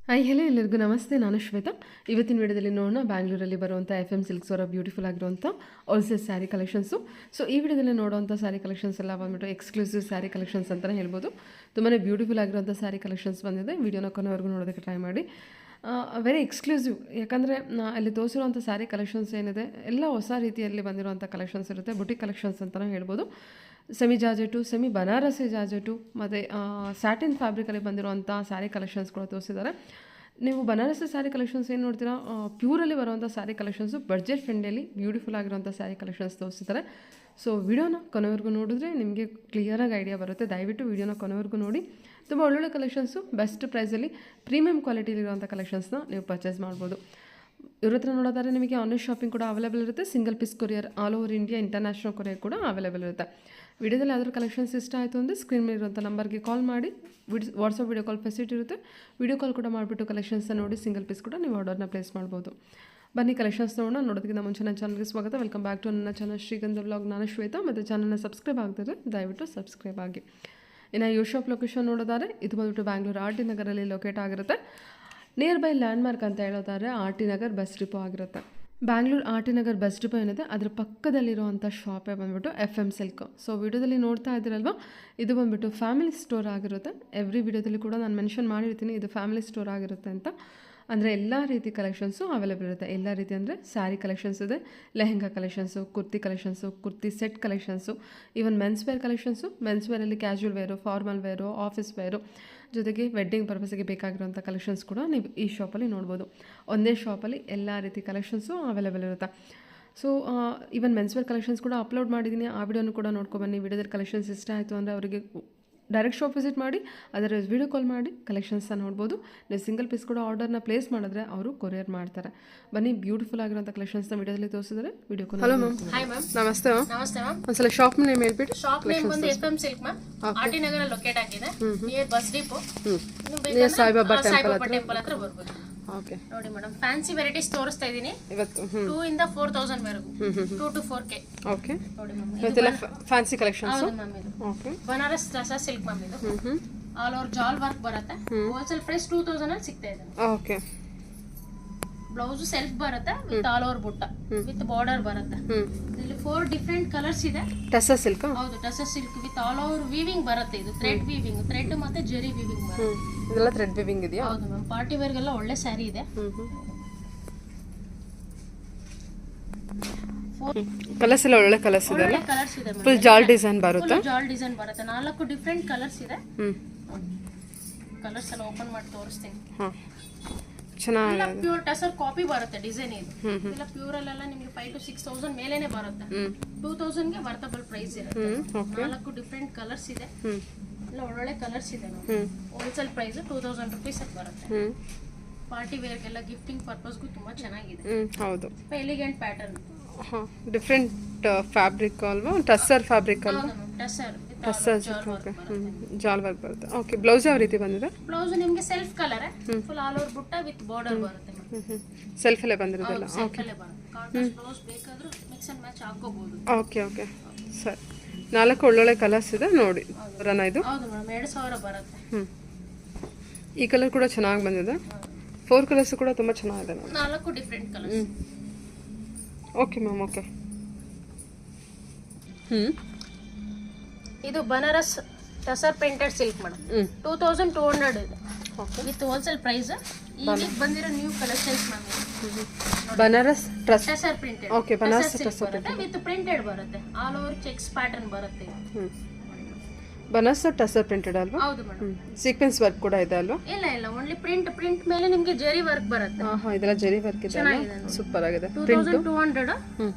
Hi hello ಎಲ್ಲರಿಗೂ ನಮಸ್ತೆ. ನಾನು ಶ್ವೇತಾ. ಇವತ್ತಿನ ವಿಡಿಯೋದಲ್ಲಿ ನೋಡೋಣ ಬ್ಯಾಂಗ್ಳೂರಲ್ಲಿ ಬರುವಂಥ FM ಸಿಲ್ಕ್ಸ್ ಅವರ ಬ್ಯೂಟಿಫುಲ್ ಆಗಿರುವಂಥ ಹೋಲ್ಸೇಲ್ ಸ್ಯಾರಿ ಕಲೆಕ್ಷನ್ಸು. ಸೊ ಈ ವಿಡಿಯೋದಲ್ಲಿ ನೋಡುವಂಥ ಸ್ಯಾರಿ ಕಲೆಕ್ಷನ್ಸ್ ಎಲ್ಲ ಬಂದ್ಬಿಟ್ಟು ಎಕ್ಸ್ಕ್ಲೂಸಿವ್ ಸ್ಯಾರಿ ಕಲೆಕ್ಷನ್ಸ್ ಅಂತಲೇ ಹೇಳ್ಬೋದು. ತುಂಬಾ ಬ್ಯೂಟಿಫುಲ್ ಆಗಿರುವಂಥ ಸ್ಯಾರಿ ಕಲೆಕ್ಷನ್ಸ್ ಬಂದಿದೆ. ವಿಡಿಯೋನ ಕೊನೆವರೆಗೂ ನೋಡೋದಕ್ಕೆ ಟ್ರೈ ಮಾಡಿ. ವೆರಿ ಎಕ್ಸ್ಕ್ಲೂಸಿವ್, ಯಾಕಂದರೆ ಅಲ್ಲಿ ತೋರಿಸಿರುವಂಥ ಸ್ಯಾರಿ ಕಲೆಕ್ಷನ್ಸ್ ಏನಿದೆ ಎಲ್ಲ ಹೊಸ ರೀತಿಯಲ್ಲಿ ಬಂದಿರುವಂಥ ಕಲೆಕ್ಷನ್ಸ್ ಇರುತ್ತೆ. ಬುಟಿಕ್ ಕಲೆಕ್ಷನ್ಸ್ ಅಂತಲೇ ಹೇಳ್ಬೋದು. Semi georgette, semi Banarasi georgette ಮತ್ತು ಸ್ಯಾಟಿನ್ ಫ್ಯಾಬ್ರಿಕಲ್ಲಿ ಬಂದಿರುವಂಥ ಸ್ಯಾರಿ ಕಲೆಕ್ಷನ್ಸ್ ಕೂಡ ತೋರಿಸಿದ್ದಾರೆ. ನೀವು ಬನಾರಸಿ ಸ್ಯಾರಿ ಕಲೆಕ್ಷನ್ಸ್ ಏನು ನೋಡ್ತೀರಾ, ಪ್ಯೂರಲ್ಲಿ ಬರುವಂಥ ಸ್ಯಾರಿ ಕಲೆಕ್ಷನ್ಸು ಬಡ್ಜೆಟ್ ಫ್ರೆಂಡಲ್ಲಿ ಬ್ಯೂಟಿಫುಲ್ ಆಗಿರುವಂಥ ಸ್ಯಾರಿ ಕಲೆಕ್ಷನ್ಸ್ ತೋರಿಸಿದ್ದಾರೆ. ಸೊ ವಿಡಿಯೋನ ಕೊನೆವರೆಗೂ ನೋಡಿದ್ರೆ ನಿಮಗೆ ಕ್ಲಿಯರಾಗಿ ಐಡಿಯಾ ಬರುತ್ತೆ. ದಯವಿಟ್ಟು ವಿಡಿಯೋನ ಕೊನೆವರೆಗೂ ನೋಡಿ. ತುಂಬ ಒಳ್ಳೊಳ್ಳೆ ಕಲೆಕ್ಷನ್ಸು ಬೆಸ್ಟ್ ಪ್ರೈಸಲ್ಲಿ ಪ್ರೀಮಿಯಂ ಕ್ವಾಲಿಟಿಲಿರುವಂಥ ಕಲೆಕ್ಷನ್ಸ್ನ ನೀವು ಪರ್ಚೇಸ್ ಮಾಡ್ಬೋದು. ಇವ್ರ ಹತ್ರ ನೋಡೋದಾದ್ರೆ ನಿಮಗೆ ಆನ್ಲೈನ್ ಶಾಪಿಂಗ್ ಕೂಡ ಅವೈಲೇಬಲ್ ಇರುತ್ತೆ. Single piece courier all over India international courier ಕೂಡ ಅವೈಲೇಬಲ್ ಇರುತ್ತೆ. ವಿಡಿಯೋದಲ್ಲಿ ಯಾವ್ದಾದ್ರು ಕಲೆಕ್ಷನ್ಸ್ ಇಷ್ಟ ಆಯಿತು ಅಂದರೆ ಸ್ಕ್ರೀನ್ ಮೇಲೆ ಇರುವಂಥ ನಂಬರ್ಗೆ ಕಾಲ್ ಮಾಡಿ. ವಾಟ್ಸಪ್ ವಿಡಿಯೋ ಕಾಲ್ ಫೆಸಿಲಿಟಿ ಇರುತ್ತೆ. ವಿಡಿಯೋ ಕಾಲ್ ಕೂಡ ಮಾಡಿಬಿಟ್ಟು ಕಲೆಕ್ಷನ್ಸ್ನ ನೋಡಿ ಸಿಂಗಲ್ ಪೀಸ್ ಕೂಡ ನೀವು ಆರ್ಡರ್ನ ಪ್ಲೇಸ್ ಮಾಡ್ಬೋದು. ಬನ್ನಿ ಕಲೆಕ್ಷನ್ಸ್ ನೋಡೋಣ. ನೋಡೋದಕ್ಕಿಂತ ಮುಂಚೆ ನನ್ನ ಚಾನಲ್ಗೆ ಸ್ವಾಗತ. ವೆಲ್ಕಮ್ ಬ್ಯಾಕ್ ಟು ನನ್ನ ಚಾನಲ್ ಶ್ರೀಗಂಧ ವ್ಲಾಗ್. ನಾನು ಶ್ವೇತಾ. ಮತ್ತು ಚಾನಲ್ನ ಸಬ್ಸ್ಕ್ರೈಬ್ ಆಗ್ತಿದ್ರೆ ದಯವಿಟ್ಟು ಸಬ್ಸ್ಕ್ರೈಬ್ ಆಗಿ. ಇನ್ನು ಯು ಶಾಪ್ ಲೊಕೇಶನ್ ನೋಡೋದಾದ್ರೆ ಇದು ಬಂದುಬಿಟ್ಟು ಬ್ಯಾಂಗ್ಳೂರು RT ನಗರಲ್ಲಿ ಲೊಕೇಟ್ ಆಗಿರುತ್ತೆ. ನಿಯರ್ ಬೈ ಲ್ಯಾಂಡ್ಮಾರ್ಕ್ ಅಂತ ಹೇಳೋದಾದ್ರೆ RT ನಗರ್ ಬಸ್ ಡಿಪೋ ಆಗಿರುತ್ತೆ. Bangalore RT Nagar bus depot ಏನಿದೆ ಅದರ ಪಕ್ಕದಲ್ಲಿರುವಂಥ ಶಾಪೇ ಬಂದುಬಿಟ್ಟು FM ಸಿಲ್ಕ್. ಸೊ ವಿಡಿಯೋದಲ್ಲಿ ನೋಡ್ತಾ ಇದ್ದೀರಲ್ವ, ಇದು ಬಂದುಬಿಟ್ಟು ಫ್ಯಾಮಿಲಿ ಸ್ಟೋರ್ ಆಗಿರುತ್ತೆ. ಎವ್ರಿ ವಿಡಿಯೋದಲ್ಲಿ ಕೂಡ ನಾನು ಮೆನ್ಷನ್ ಮಾಡಿರ್ತೀನಿ ಇದು ಫ್ಯಾಮಿಲಿ ಸ್ಟೋರ್ ಆಗಿರುತ್ತೆ ಅಂತ. ಅಂದರೆ ಎಲ್ಲ ರೀತಿ ಕಲೆಕ್ಷನ್ಸು ಅವೈಲೇಬಲ್ ಇರುತ್ತೆ. ಎಲ್ಲ ರೀತಿ ಅಂದರೆ ಸ್ಯಾರಿ ಕಲೆಕ್ಷನ್ಸ್ ಇದೆ, lehenga collections, kurti collections, kurti set collections, even men's wear collections. Men's ವೇರಲ್ಲಿ casual wear, formal wear, office wear, ಜೊತೆಗೆ ವೆಡ್ಡಿಂಗ್ ಪರ್ಪಸ್ಗೆ ಬೇಕಾಗಿರುವಂಥ ಕಲೆಕ್ಷನ್ಸ್ ಕೂಡ ನೀವು ಈ ಶಾಪಲ್ಲಿ ನೋಡ್ಬೋದು. ಒಂದೇ ಶಾಪಲ್ಲಿ ಎಲ್ಲ ರೀತಿ ಕಲೆಕ್ಷನ್ಸು ಅವೈಲೇಬಲ್ ಇರುತ್ತೆ. So even men's wear collections ಕೂಡ ಅಪ್ಲೋಡ್ ಮಾಡಿದ್ದೀನಿ. ಆ ವಿಡಿಯೋನು ಕೂಡ ನೋಡ್ಕೊಬನ್ನಿ. ವಿಡಿಯೋದಲ್ಲಿ ಕಲೆಕ್ಷನ್ಸ್ ಇಷ್ಟ ಆಯಿತು ಅಂದರೆ ಅವರಿಗೆ ಡೈರೆಕ್ಟ್ ಶಾಪ್ ವಿಸಿಟ್ ಮಾಡಿ, ಅದರ ವಿಡಿಯೋ ಕಾಲ್ ಮಾಡಿ ಕಲೆಕ್ಷನ್ಸ್ನ ನೋಡ್ಬೋದು. ನೀವು ಸಿಂಗಲ್ ಪೀಸ್ ಕೂಡ ಆರ್ಡರ್ನ ಪ್ಲೇಸ್ ಮಾಡಿದ್ರೆ ಅವರು ಕೊರಿಯರ್ ಮಾಡ್ತಾರೆ. ಬನ್ನಿ, ಬ್ಯೂಟಿಫುಲ್ ಆಗಿರೋಂಥ ಕಲೆಕ್ಷನ್ಸ್ನ ವಿಡಿಯೋದಲ್ಲಿ ತೋರಿಸಿದರೆ video call. Hello ma'am. Hi ma'am. ನಮಸ್ತೆ ಮ್ಯಾಮ್. ನಮಸ್ತೆ ಮ್ಯಾಮ್. ಒಂದ್ಸಲ ಶಾಪ್ ನೇಮ್ ಹೇಳ್ಬಿಟ್ಟು. ಶಾಪ್ ನೇಮ್ ಬಂದು FM silk ma'am. RT Nagar locate ಆಗಿದೆ. Near bus depot. Saibaba temple ಹತ್ರ ಬರ್ಬೋದು. ಓಕೆ, ನೋಡಿ ಮೇಡಮ್, ಫ್ಯಾನ್ಸಿ ವೆರೈಟೀಸ್ ತೋರಿಸ್ತಾ ಇದೀನಿ. ಇವತ್ತು 2 ಇಂದ 4000 ವರೆಗೂ, 2 to 4K. ಓಕೆ, ನೋಡಿ ಮ್ಯಾಮ್, ಇವತ್ತೆಲ್ಲ ಫ್ಯಾನ್ಸಿ ಕಲೆಕ್ಷನ್ಸ್. ಹೌದು ಮ್ಯಾಮ್. ಇದು okay, Banaras tussar silk ma'am. ಇದು ಆಲ್ ಓವರ್ ಜಾಲ್ ವರ್ಕ್ ಬರುತ್ತೆ. ಹೋಲ್ಸೇಲ್ ಪ್ರೈಸ್ 2000 ಅಲ್ಲಿ ಸಿಗ್ತಾ ಇದೆ. ಓಕೆ, ಬ್ಲೌಸ್ ಸೆಲ್ಫ್ ಬರುತ್ತೆ ವಿತ್ ಆಲ್ ಓವರ್ ಬುಟ್ಟ ವಿತ್ ಬಾರ್ಡರ್ ಬರುತ್ತೆ. ಇಲ್ಲಿ 4 ಡಿಫರೆಂಟ್ ಕಲರ್ಸ್ ಇದೆ. ಟಸರ್ ಸಿಲ್ಕ್. ಹೌದು, tussar silk with all over weaving ಬರುತ್ತೆ. ಇದು ಥ್ರೆಡ್ ವೀವಿಂಗ್, ಥ್ರೆಡ್ ಮತ್ತೆ ಜರಿ ವೀವಿಂಗ್ ಬರುತ್ತೆ. ಇದೆಲ್ಲ ಥ್ರೆಡ್ ವಿವಿಂಗ್ ಇದೆಯಾ? ಹೌದು ಮ್ಯಾಮ್. ಪಾರ್ಟಿ ವೇರ್ಗೆಲ್ಲ ಒಳ್ಳೆ ಸ್ಯಾರಿ ಇದೆ. ಕಲರ್ಸ್ ಎಲ್ಲ ಒಳ್ಳೆ ಕಲರ್ಸ್ ಇದೆ ಅಲ್ಲ? ಕಲರ್ಸ್ ಇದೆ. ಫುಲ್ ಜಾಲ್ ಡಿಸೈನ್ ಬರುತ್ತೆ. ಜಾಲ್ ಡಿಸೈನ್ ಬರುತ್ತೆ. 4 ಡಿಫರೆಂಟ್ ಕಲರ್ಸ್ ಇದೆ. ಕಲರ್ಸ್ ಎಲ್ಲ ಓಪನ್ ಮಾಡಿ ತೋರಿಸ್ತೀನಿ. ಚೆನ್ನಾಗಿದೆ. ಪ್ಯೂರ್ ಟಸರ್ ಕಾಪಿ ಬರುತ್ತೆ ಡಿಸೈನ್. ಇದು ಇಲ್ಲ ಪ್ಯೂರ್ ಅಲ್ಲೆಲ್ಲ ನಿಮಗೆ 5 to 6000 ಮೇಲೇನೆ ಬರುತ್ತೆ. 2000 ಗೆ ವರ್ತಬಲ್ ಪ್ರೈಸ್ ಇರುತ್ತೆ. 4 ಡಿಫರೆಂಟ್ ಕಲರ್ಸ್ ಇದೆ. ಎಲ್ಲ ಒಳ್ಳೊಳ್ಳೆ ಕಲರ್ಸ್ ಇದೆ. ಹೋಲ್ಸೇಲ್ ಪ್ರೈಸ್ 2000 rupees ಅಂತ ಬರುತ್ತೆ. ಪಾರ್ಟಿ ವೇರ್ಗೆಲ್ಲ ಗಿಫ್ಟಿಂಗ್ ಪರ್ಪಸ್ಗೂ ತುಂಬಾ ಚೆನ್ನಾಗಿದೆ. ಹೌದು, ಎಲಿಗೆಂಟ್ ಪ್ಯಾಟರ್ನ್. ಡಿಫ್ರೆಂಟ್ ಫ್ಯಾಬ್ರಿಕ್ ಅಲ್ವಾ? ಟಸರ್ ಫ್ಯಾಬ್ರಿಕ್ ಅಲ್ವಾ? ಟಸರ್ ಜಾಲ್ ವರ್ಕ್ ಬರುತ್ತೆ. ಓಕೆ, ಬ್ಲೌಸ್ ಯಾವ ರೀತಿ ಬಂದಿದೆ? ಬ್ಲೌಸ್ ನಿಮಗೆ self colour, full all over ಬುಟ್ಟ ವಿತ್ ಬಾರ್ಡರ್ ಬರುತ್ತೆ. ಸೆಲ್ಫ್ ಅಲ್ಲೇ ಬಂದಿರೋದಲ್ಲ? ಸೆಲ್ಫ್ ಅಲ್ಲೇ ಬರುತ್ತೆ. ಕಾಂಟ್ರಾಸ್ಟ್ ಬ್ಲೌಸ್ ಬೇಕಾದ್ರೂ ಮಿಕ್ಸ್ ಅಂಡ್ ಮ್ಯಾಚ್ ಹಾಕೋಬಹುದು. ಓಕೆ ಓಕೆ, ಸರಿ. 4 ಒಳ್ಳೊಳ್ಳೆ ಕಲರ್ಸ್ ಇದೆ ನೋಡಿ. ಬರೋಣ ಇದು. ಹೌದು ಮೇಡಮ್, 2000 ಬರುತ್ತೆ. ಈ ಕಲರ್ ಕೂಡ ಚೆನ್ನಾಗಿ ಬಂದಿದೆ. 4 ಕಲರ್ಸ್ ಕೂಡ ತುಂಬಾ ಚೆನ್ನಾಗಿದೆ. 4 different colours. Okay ma'am. Okay, ಇದು Banaras tussar printed silk madam. 2200 ಇದೆ ವಿತ್ ಹೋಲ್ಸೇಲ್ ಪ್ರೈಸ್. ಈಗ ಬಂದಿರೋ new collections ma'am. Banaras tussar printed. Okay, Banaras tussar ಬರುತ್ತೆ ವಿತ್ ಪ್ರಿಂಟೆಡ್ ಬರುತ್ತೆ. ಆಲ್ ಓವರ್ ಚೆಕ್ಸ್ ಪ್ಯಾಟರ್ನ್ ಬರುತ್ತೆ. ಬನಾರಸ್ ಟಸರ್ ಪ್ರಿಂಟೆಡ್ ಅಲ್ವಾ? ಹೌದು ಮೇಡಮ್. ಸೀಕ್ವೆನ್ಸ್ ವರ್ಕ್ ಕೂಡ ಇದೆ ಅಲ್ವಾ? ಇಲ್ಲ, ಓನ್ಲಿ ಪ್ರಿಂಟ್ ಮೇಲೆ ನಿಮಗೆ ಜರಿ ವರ್ಕ್ ಬರುತ್ತೆ. ಇದೆಲ್ಲ ಜರಿ ವರ್ಕ್ ಇದೆ. ಸೂಪರ್ ಆಗಿದೆ. 2200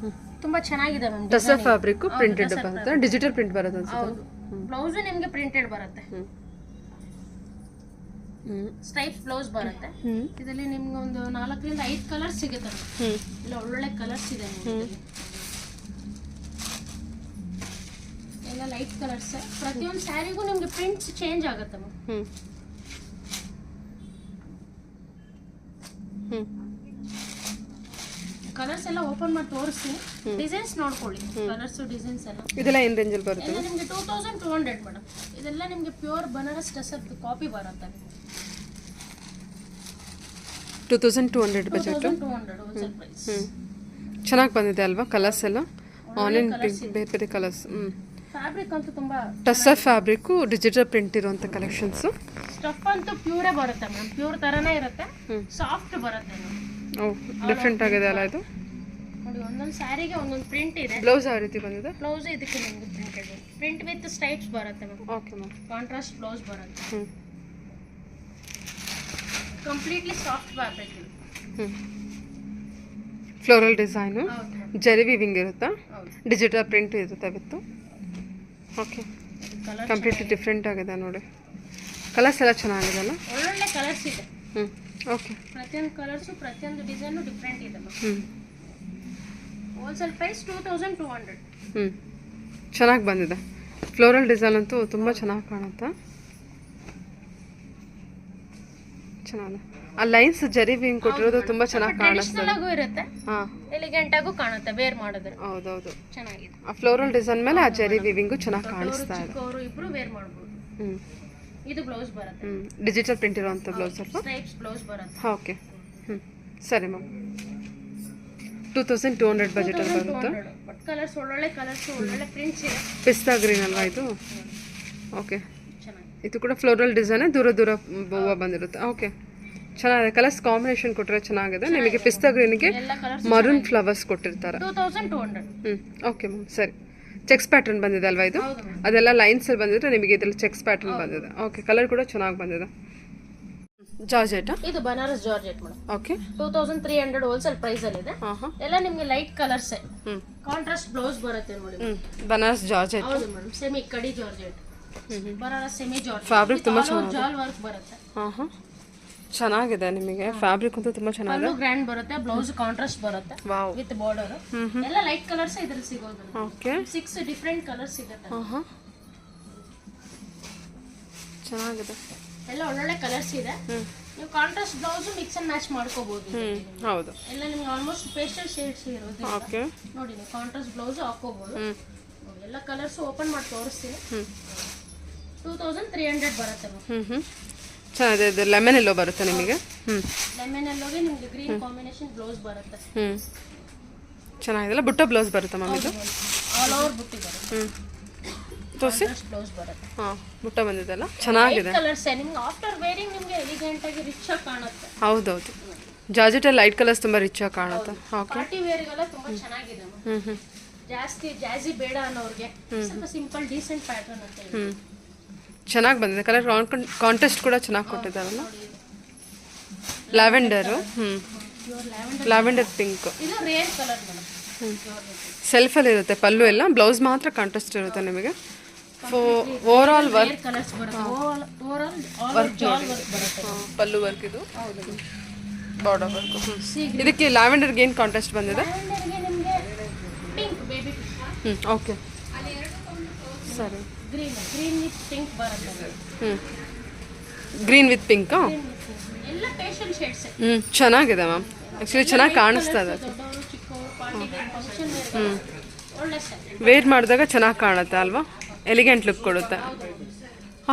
ತುಂಬಾ ಚೆನ್ನಾಗಿದೆ ಮ್ಯಾಮ್. ಟಸರ್ ಫ್ಯಾಬ್ರಿಕ್ ಪ್ರಿಂಟೆಡ್ ಬರುತ್ತೆ. ಡಿಜಿಟಲ್ ಪ್ರಿಂಟ್ ಬರುತ್ತೆ ಅನ್ಸುತ್ತೆ. ಬ್ಲೌಸ್ ನಿಮಗೆ ಪ್ರಿಂಟೆಡ್ ಬರುತ್ತೆ. ಸ್ಟ್ರೈಪ್ಸ್ ಬ್ಲೌಸ್ ಬರುತ್ತೆ. ಇದರಲ್ಲಿ ನಿಮ್ಗೆ ಒಂದು 4 ರಿಂದ 5 ಕಲರ್ಸ್ ಸಿಗುತ್ತೆ. ಇಲ್ಲ ಒಳ್ಳೆ ಕಲರ್ಸ್ ಇದೆ. ಎಲ್ಲ ಲೈಟ್ ಕಲರ್ಸ್. ಪ್ರತಿಯೊಂದು ಸ್ಯಾರಿಗೂ ನಿಮ್ಗೆ ಪ್ರಿಂಟ್ಸ್ ಚೇಂಜ್ ಆಗುತ್ತೆ ಮ್ಯಾಮ್. ಕಲರ್ಸ್ ಎಲ್ಲ ಓಪನ್ ಮಾಡಿ ತೋರಿಸ್ತೀನಿ. ಡಿಸೈನ್ಸ್ ನೋಡ್ಕೊಳ್ಳಿ. ಕಲರ್ಸ್ ಡಿಸೈನ್ಸ್ ಎಲ್ಲ ಇದೆಲ್ಲ ಏನು ರೇಂಜ್ ಅಲ್ಲಿ ಬರುತ್ತೆ? ಎಲ್ಲ ನಿಮಗೆ 2200 ಮೇಡಮ್. ಇದೆಲ್ಲ ನಿಮಗೆ ಪ್ಯೂರ್ ಬನಾರಸ್ ಟಸರ್ ಕಾಪಿ ಬರುತ್ತೆ. 2200 ಬಜೆಟ್. 2200 wholesale price. ಚೆನ್ನಾಗಿ ಬಂದಿದೆ ಅಲ್ವಾ ಕಲರ್ಸ್ ಎಲ್ಲ, ಆನಿಯನ್ ಪಿಂಕ್, ಬೇರೆ ಬೇರೆ ಕಲರ್ಸ್. ಫ್ಯಾಬ್ರಿಕ್ ಅಂತೂ ತುಂಬಾ ಟಸ್ಸರ್ ಫ್ಯಾಬ್ರಿಕ್ಕು, ಡಿಜಿಟಲ್ ಪ್ರಿಂಟ್ ಇರುವಂಥ ಕಲೆಕ್ಷನ್ಸು. ಸ್ಟಫ್ ಅಂತೂ ಪ್ಯೂರೇ ಬರುತ್ತೆ ಮೇಡಮ್, ಪ್ಯೂರ್ ತರನೇ ಇರುತ್ತೆ, ಸಾಫ್ಟ್ ಬರುತ್ತೆ ನೋಡಿ. ಓ ಡಿಫ್ರೆಂಟ್ ಆಗಿದೆ ಅಲ್ಲ ಇದು. ನೋಡಿ ಒಂದೊಂದು ಸ್ಯಾರಿಗೆ ಒಂದೊಂದು ಪ್ರಿಂಟ್ ಇದೆ. ಬ್ಲೌಸ್ ಯಾವ ರೀತಿ ಬಂದಿದೆ? ಬ್ಲೌಸ್ ಇದಕ್ಕೆ ನಿಮ್ಗೆ ಪ್ರಿಂಟೆಡ್ ಪ್ರಿಂಟ್ ವಿತ್ ಸ್ಟ್ರೈಪ್ಸ್ ಬರುತ್ತೆ ma'am. Okay ma'am. Contrast blouse ಬರುತ್ತೆ. ಕಂಪ್ಲೀಟ್ಲಿ ಸಾಫ್ಟ್ ಫ್ಯಾಬ್ರಿಕ್ ಇದು. ಫ್ಲೋರಲ್ ಡಿಸೈನು, ಹೌದು ಜರಿ ವಿವಿಂಗ್ ಇರುತ್ತಾ, ಹೌದು. ಡಿಜಿಟಲ್ ಪ್ರಿಂಟ್ ಇರುತ್ತೆ ವಿತ್ತು. ಓಕೆ, ಕಲರ್ ಕಂಪ್ಲೀಟ್ಲಿ ಡಿಫ್ರೆಂಟ್ ಆಗಿದೆ ನೋಡಿ. ಕಲರ್ಸ್ ಎಲ್ಲ ಚೆನ್ನಾಗಿದೆ ಒಳ್ಳೊಳ್ಳೆ ಕಲರ್ಸ್ ಇದೆ. ಓಕೆ, ಪ್ರತಿಯೊಂದು ಕಲರ್ಸು ಪ್ರತಿಯೊಂದು ಡಿಸೈನು ಡಿಫ್ರೆಂಟ್ ಇದೆ ಮ್ಯಾಮ್. Wholesale price 2200. ಚೆನ್ನಾಗಿ ಬಂದಿದೆ. ಫ್ಲೋರಲ್ ಡಿಸೈನ್ ಅಂತೂ ತುಂಬ ಚೆನ್ನಾಗಿ ಕಾಣುತ್ತೆ. ಚೆನ್ನಾಗಿದೆ. ಆ ಲೈನ್ಸ್ ಜರಿ ವಿಂಗ್ ಕೊಟ್ಟಿರೋದು ತುಂಬ ಚೆನ್ನಾಗಿ ಕಾಣಿಸ್ತದೆ. ಟ್ರೆಡಿಷನಲ್ ಆಗೂ ಇರುತ್ತೆ, ಹಾಂ ಎಲಿಗೆಂಟ್ ಆಗೂ ಕಾಣುತ್ತೆ ವೇರ್ ಮಾಡಿದ್ರೆ. ಹೌದೌದು. ಚೆನ್ನಾಗಿದೆ. ಆ ಫ್ಲೋರಲ್ ಡಿಸೈನ್ ಮೇಲೆ ಆ ಜರಿ ವಿವಿಂಗು ಚೆನ್ನಾಗಿ ಕಾಣಿಸ್ತಾ ಇದೆ. ಚಿಕ್ಕವರು ಇಬ್ರು ವೇರ್ ಮಾಡ್ಬೋದು. ಇದು ಬ್ಲೌಸ್ ಬರುತ್ತೆ. ಡಿಜಿಟಲ್ ಪ್ರಿಂಟ್ ಇರುವಂಥ ಬ್ಲೌಸ್ ಸ್ವಲ್ಪ. ಸ್ಟ್ರೈಪ್ಸ್ ಬ್ಲೌಸ್ ಬರುತ್ತೆ. ಓಕೆ, ಸರಿ ಮ್ಯಾಮ್. 2200 ಬಜೆಟಲ್ಲಿ ಬರುತ್ತೆ. ಬಟ್ ಕಲರ್ಸ್ ಒಳ್ಳೊಳ್ಳೆ ಕಲರ್ಸ್, ಒಳ್ಳೊಳ್ಳೆ ಪ್ರಿಂಟ್ಸ್ ಇದೆ. ಪಿಸ್ತಾ ಗ್ರೀನ್ ಅಲ್ವಾ ಇದು? ಓಕೆ, ಚೆನ್ನಾಗಿದೆ. ಇದು ಕೂಡ ಫ್ಲೋರಲ್ ಡಿಸೈನ್, ದೂರ ದೂರ ಹೂವು ಬಂದಿರುತ್ತೆ. ಓಕೆ, ಚೆನ್ನಾಗಿದೆ. ಕಲರ್ಸ್ ಕಾಂಬಿನೇಷನ್ ಕೊಟ್ಟರೆ ಚೆನ್ನಾಗಿದೆ. ನಿಮಗೆ ಪಿಸ್ತಾ ಗ್ರೀನ್ಗೆ ಎಲ್ಲ ಕಲರ್ಸ್ ಮರೂನ್ ಫ್ಲವರ್ಸ್ ಕೊಟ್ಟಿರ್ತಾರೆ. 2200. ಓಕೆ ಮ್ಯಾಮ್, ಸರಿ. ಚೆಕ್ಸ್ ಪ್ಯಾಟರ್ನ್ ಬಂದಿದೆ ಅಲ್ವಾ ಇದು? ಹೌದು ಮ್ಯಾಮ್. ಅದೆಲ್ಲ ಲೈನ್ಸಲ್ಲಿ ಬಂದಿದ್ರೆ ನಿಮಗೆ ಇದರಲ್ಲಿ ಚೆಕ್ಸ್ ಪ್ಯಾಟರ್ನ್ ಬಂದಿದೆ. ಓಕೆ, ಕಲರ್ ಕೂಡ ಚೆನ್ನಾಗಿ ಬಂದಿದೆ. ಜಾರ್ಜೆಟಾ? ಇದು Banaras georgette madam. Okay, 2300 wholesale price ಅಲ್ಲಿ ಇದೆ. ಹಾಂ ಎಲ್ಲ ನಿಮ್ಗೆ ಲೈಟ್ ಕಲರ್ಸ್, ಕಾಂಟ್ರಾಸ್ಟ್ ಬ್ಲೌಸ್ ಬರುತ್ತೆ ನೋಡಿ. ಬನಾರಸ್ ಜಾರ್ಜೆಟ್. ಹೌದು ಮೇಡಮ್, ಸೆಮಿ ಕಡಿ georgette, Banaras semi georgette. Fabric ತುಂಬ ಚೆನ್ನಾಗಿದೆ. ಜಾಲ್ ವರ್ಕ್ ಬರುತ್ತೆ. ಹಾಂ ಚೆನ್ನಾಗಿದೆ. ನಿಮಗೆ ಫ್ಯಾಬ್ರಿಕ್ ಅಂತೂ ತುಂಬ ಚೆನ್ನಾಗಿದೆ. ಪಲ್ಲು ಗ್ರ್ಯಾಂಡ್ ಬರುತ್ತೆ, ಬ್ಲೌಸ್ ಕಾಂಟ್ರಾಸ್ಟ್ ಬರುತ್ತೆ ವಾವ್. With border. ಎಲ್ಲ ಲೈಟ್ ಕಲರ್ಸ್ ಇದ್ರಲ್ಲಿ ಸಿಗೋದು. ಓಕೆ, 6 ಡಿಫ್ರೆಂಟ್ ಕಲರ್ಸ್ ಸಿಗುತ್ತೆ. ಹಾಂ ಚೆನ್ನಾಗಿದೆ. ಎಲ್ಲ ಒಳ್ಳೊಳ್ಳೆ ಕಲರ್ಸ್ ಇದೆ. ನೀವು contrast blouse mix and match ಮಾಡ್ಕೋಬಹುದು. ಹೌದು. ಎಲ್ಲ ನಿಮ್ಗೆ ಆಲ್ಮೋಸ್ಟ್ ಪೇಸ್ಟಲ್ ಶೇಡ್ಸ್ ಇರೋದು. ಓಕೆ, ನೋಡಿ ನೀವು ಕಾಂಟ್ರಾಸ್ಟ್ ಬ್ಲೌಸ್ ಹಾಕೋಬಹುದು. ನೋಡಿ ಎಲ್ಲ ಕಲರ್ಸ್ ಓಪನ್ ಮಾಡಿ ತೋರಿಸ್ತೀನಿ. 2300 ಬರುತ್ತೆ ಮ್ಯಾಮ್. ಚೆನ್ನಾಗಿದೆ. ಇದು ಲೆಮನ್ ಎಲ್ಲೋ ಬರುತ್ತೆ ನಿಮಗೆ. ಲೆಮನ್ ಎಲ್ಲೋಗೆ ನಿಮ್ಗೆ ಗ್ರೀನ್ ಕಾಂಬಿನೇಷನ್ ಬ್ಲೌಸ್ ಬರುತ್ತೆ. ಚೆನ್ನಾಗಿದೆಲ್ಲ. ಬುಟ್ಟ ಬ್ಲೌಸ್ ಬರುತ್ತೆ ಮ್ಯಾಮ್ ಇದು. ಆಲ್ ಓವರ್ ಬುಟ್ಟಿ ಬರುತ್ತೆ. ತೋರಿಸಿ. ಬ್ಲೌಸ್ ಬರುತ್ತೆ. ಹಾಂ, ಬುಟ್ಟ ಬಂದಿದೆಲ್ಲ ಚೆನ್ನಾಗಿದೆ. ಕಲರ್ಸ್ ನಿಮ್ಗೆ ಆಫ್ಟರ್ ವೇರಿಂಗ್ ನಿಮ್ಗೆ ಎಲಿಗೆಂಟ್ ಆಗಿ ರಿಚ್ ಆಗಿ ಕಾಣುತ್ತೆ. ಹೌದೌದು. ಜಾರ್ಜೆಟಲ್ಲಿ ಲೈಟ್ ಕಲರ್ಸ್ ತುಂಬ ರಿಚ್ ಆಗಿ ಕಾಣುತ್ತೆ. ಓಕೆ, ಪಾರ್ಟಿ ವೇರ್ಗೆಲ್ಲ ತುಂಬಾ ಚೆನ್ನಾಗಿದೆ. ಜಾಸ್ತಿ ಜಾಜಿ ಬೇಡ ಅನ್ನೋರ್ಗೆ ಸ್ವಲ್ಪ ಸಿಂಪಲ್ ಡೀಸೆಂಟ್ ಪ್ಯಾಟರ್ನ್ ಅಂತ ಹೇಳಿ. ಚೆನ್ನಾಗಿ ಬಂದಿದೆ. ಕಲರ್ ಕಾಂಟ್ರಾಸ್ಟ್ ಕೂಡ ಚೆನ್ನಾಗಿ ಕೊಟ್ಟಿದ್ದಾರಲ್ಲ. Lavender. Pure lavender. Lavender pink. ಇದು ರೇರ್ ಕಲರ್ ಮೇಡಮ್. ಸೆಲ್ಫಲ್ಲಿ ಇರುತ್ತೆ. ಪಲ್ಲು ಎಲ್ಲ, ಬ್ಲೌಸ್ ಮಾತ್ರ ಕಾಂಟ್ರಾಸ್ಟ್ ಇರುತ್ತೆ ನಿಮಗೆ. Over all work, rare colours ಬರುತ್ತೆ. ಓವರ್ ಆಲ್ ಜಾಲ್ ವರ್ಕ್ ಬರುತ್ತೆ. ಪಲ್ಲು ವರ್ಕ್ ಇದು. ಹೌದು. Border work. ಇದಕ್ಕೆ ಲ್ಯಾವೆಂಡರ್ಗೆ ಏನು ಕಾಂಟ್ರಾಸ್ಟ್ ಬಂದಿದೆ? ಲ್ಯಾವೆಂಡರ್ಗೆ ನಿಮಗೆ ಪಿಂಕ್ ಬೇಬಿ ಓಕೆ, ಸರಿ. ಗ್ರೀನ್ ವಿತ್ ಪಿಂಕ್ ಬರುತ್ತೆ. ಗ್ರೀನ್ ವಿತ್ ಪಿಂಕಾ? ಎಲ್ಲ ಪೇಶಲ್ ಶೇಡ್ಸ್. ಚೆನ್ನಾಗಿದೆ ಮ್ಯಾಮ್. ಆ್ಯಕ್ಚುಲಿ ಚೆನ್ನಾಗಿ ಕಾಣಿಸ್ತಾ ಇದೆ. ದೊಡ್ಡವರು ಚಿಕ್ಕವರು ಪಾರ್ಟಿ ವೇರ್ ಫಂಕ್ಷನ್ ವೇರ್ ಒಳ್ಳೆ ಸೆಟ್. ವೇರ್ ಮಾಡಿದಾಗ ಚೆನ್ನಾಗಿ ಕಾಣುತ್ತೆ ಅಲ್ವಾ? ಎಲಿಗೆಂಟ್ ಲುಕ್ ಕೊಡುತ್ತೆ.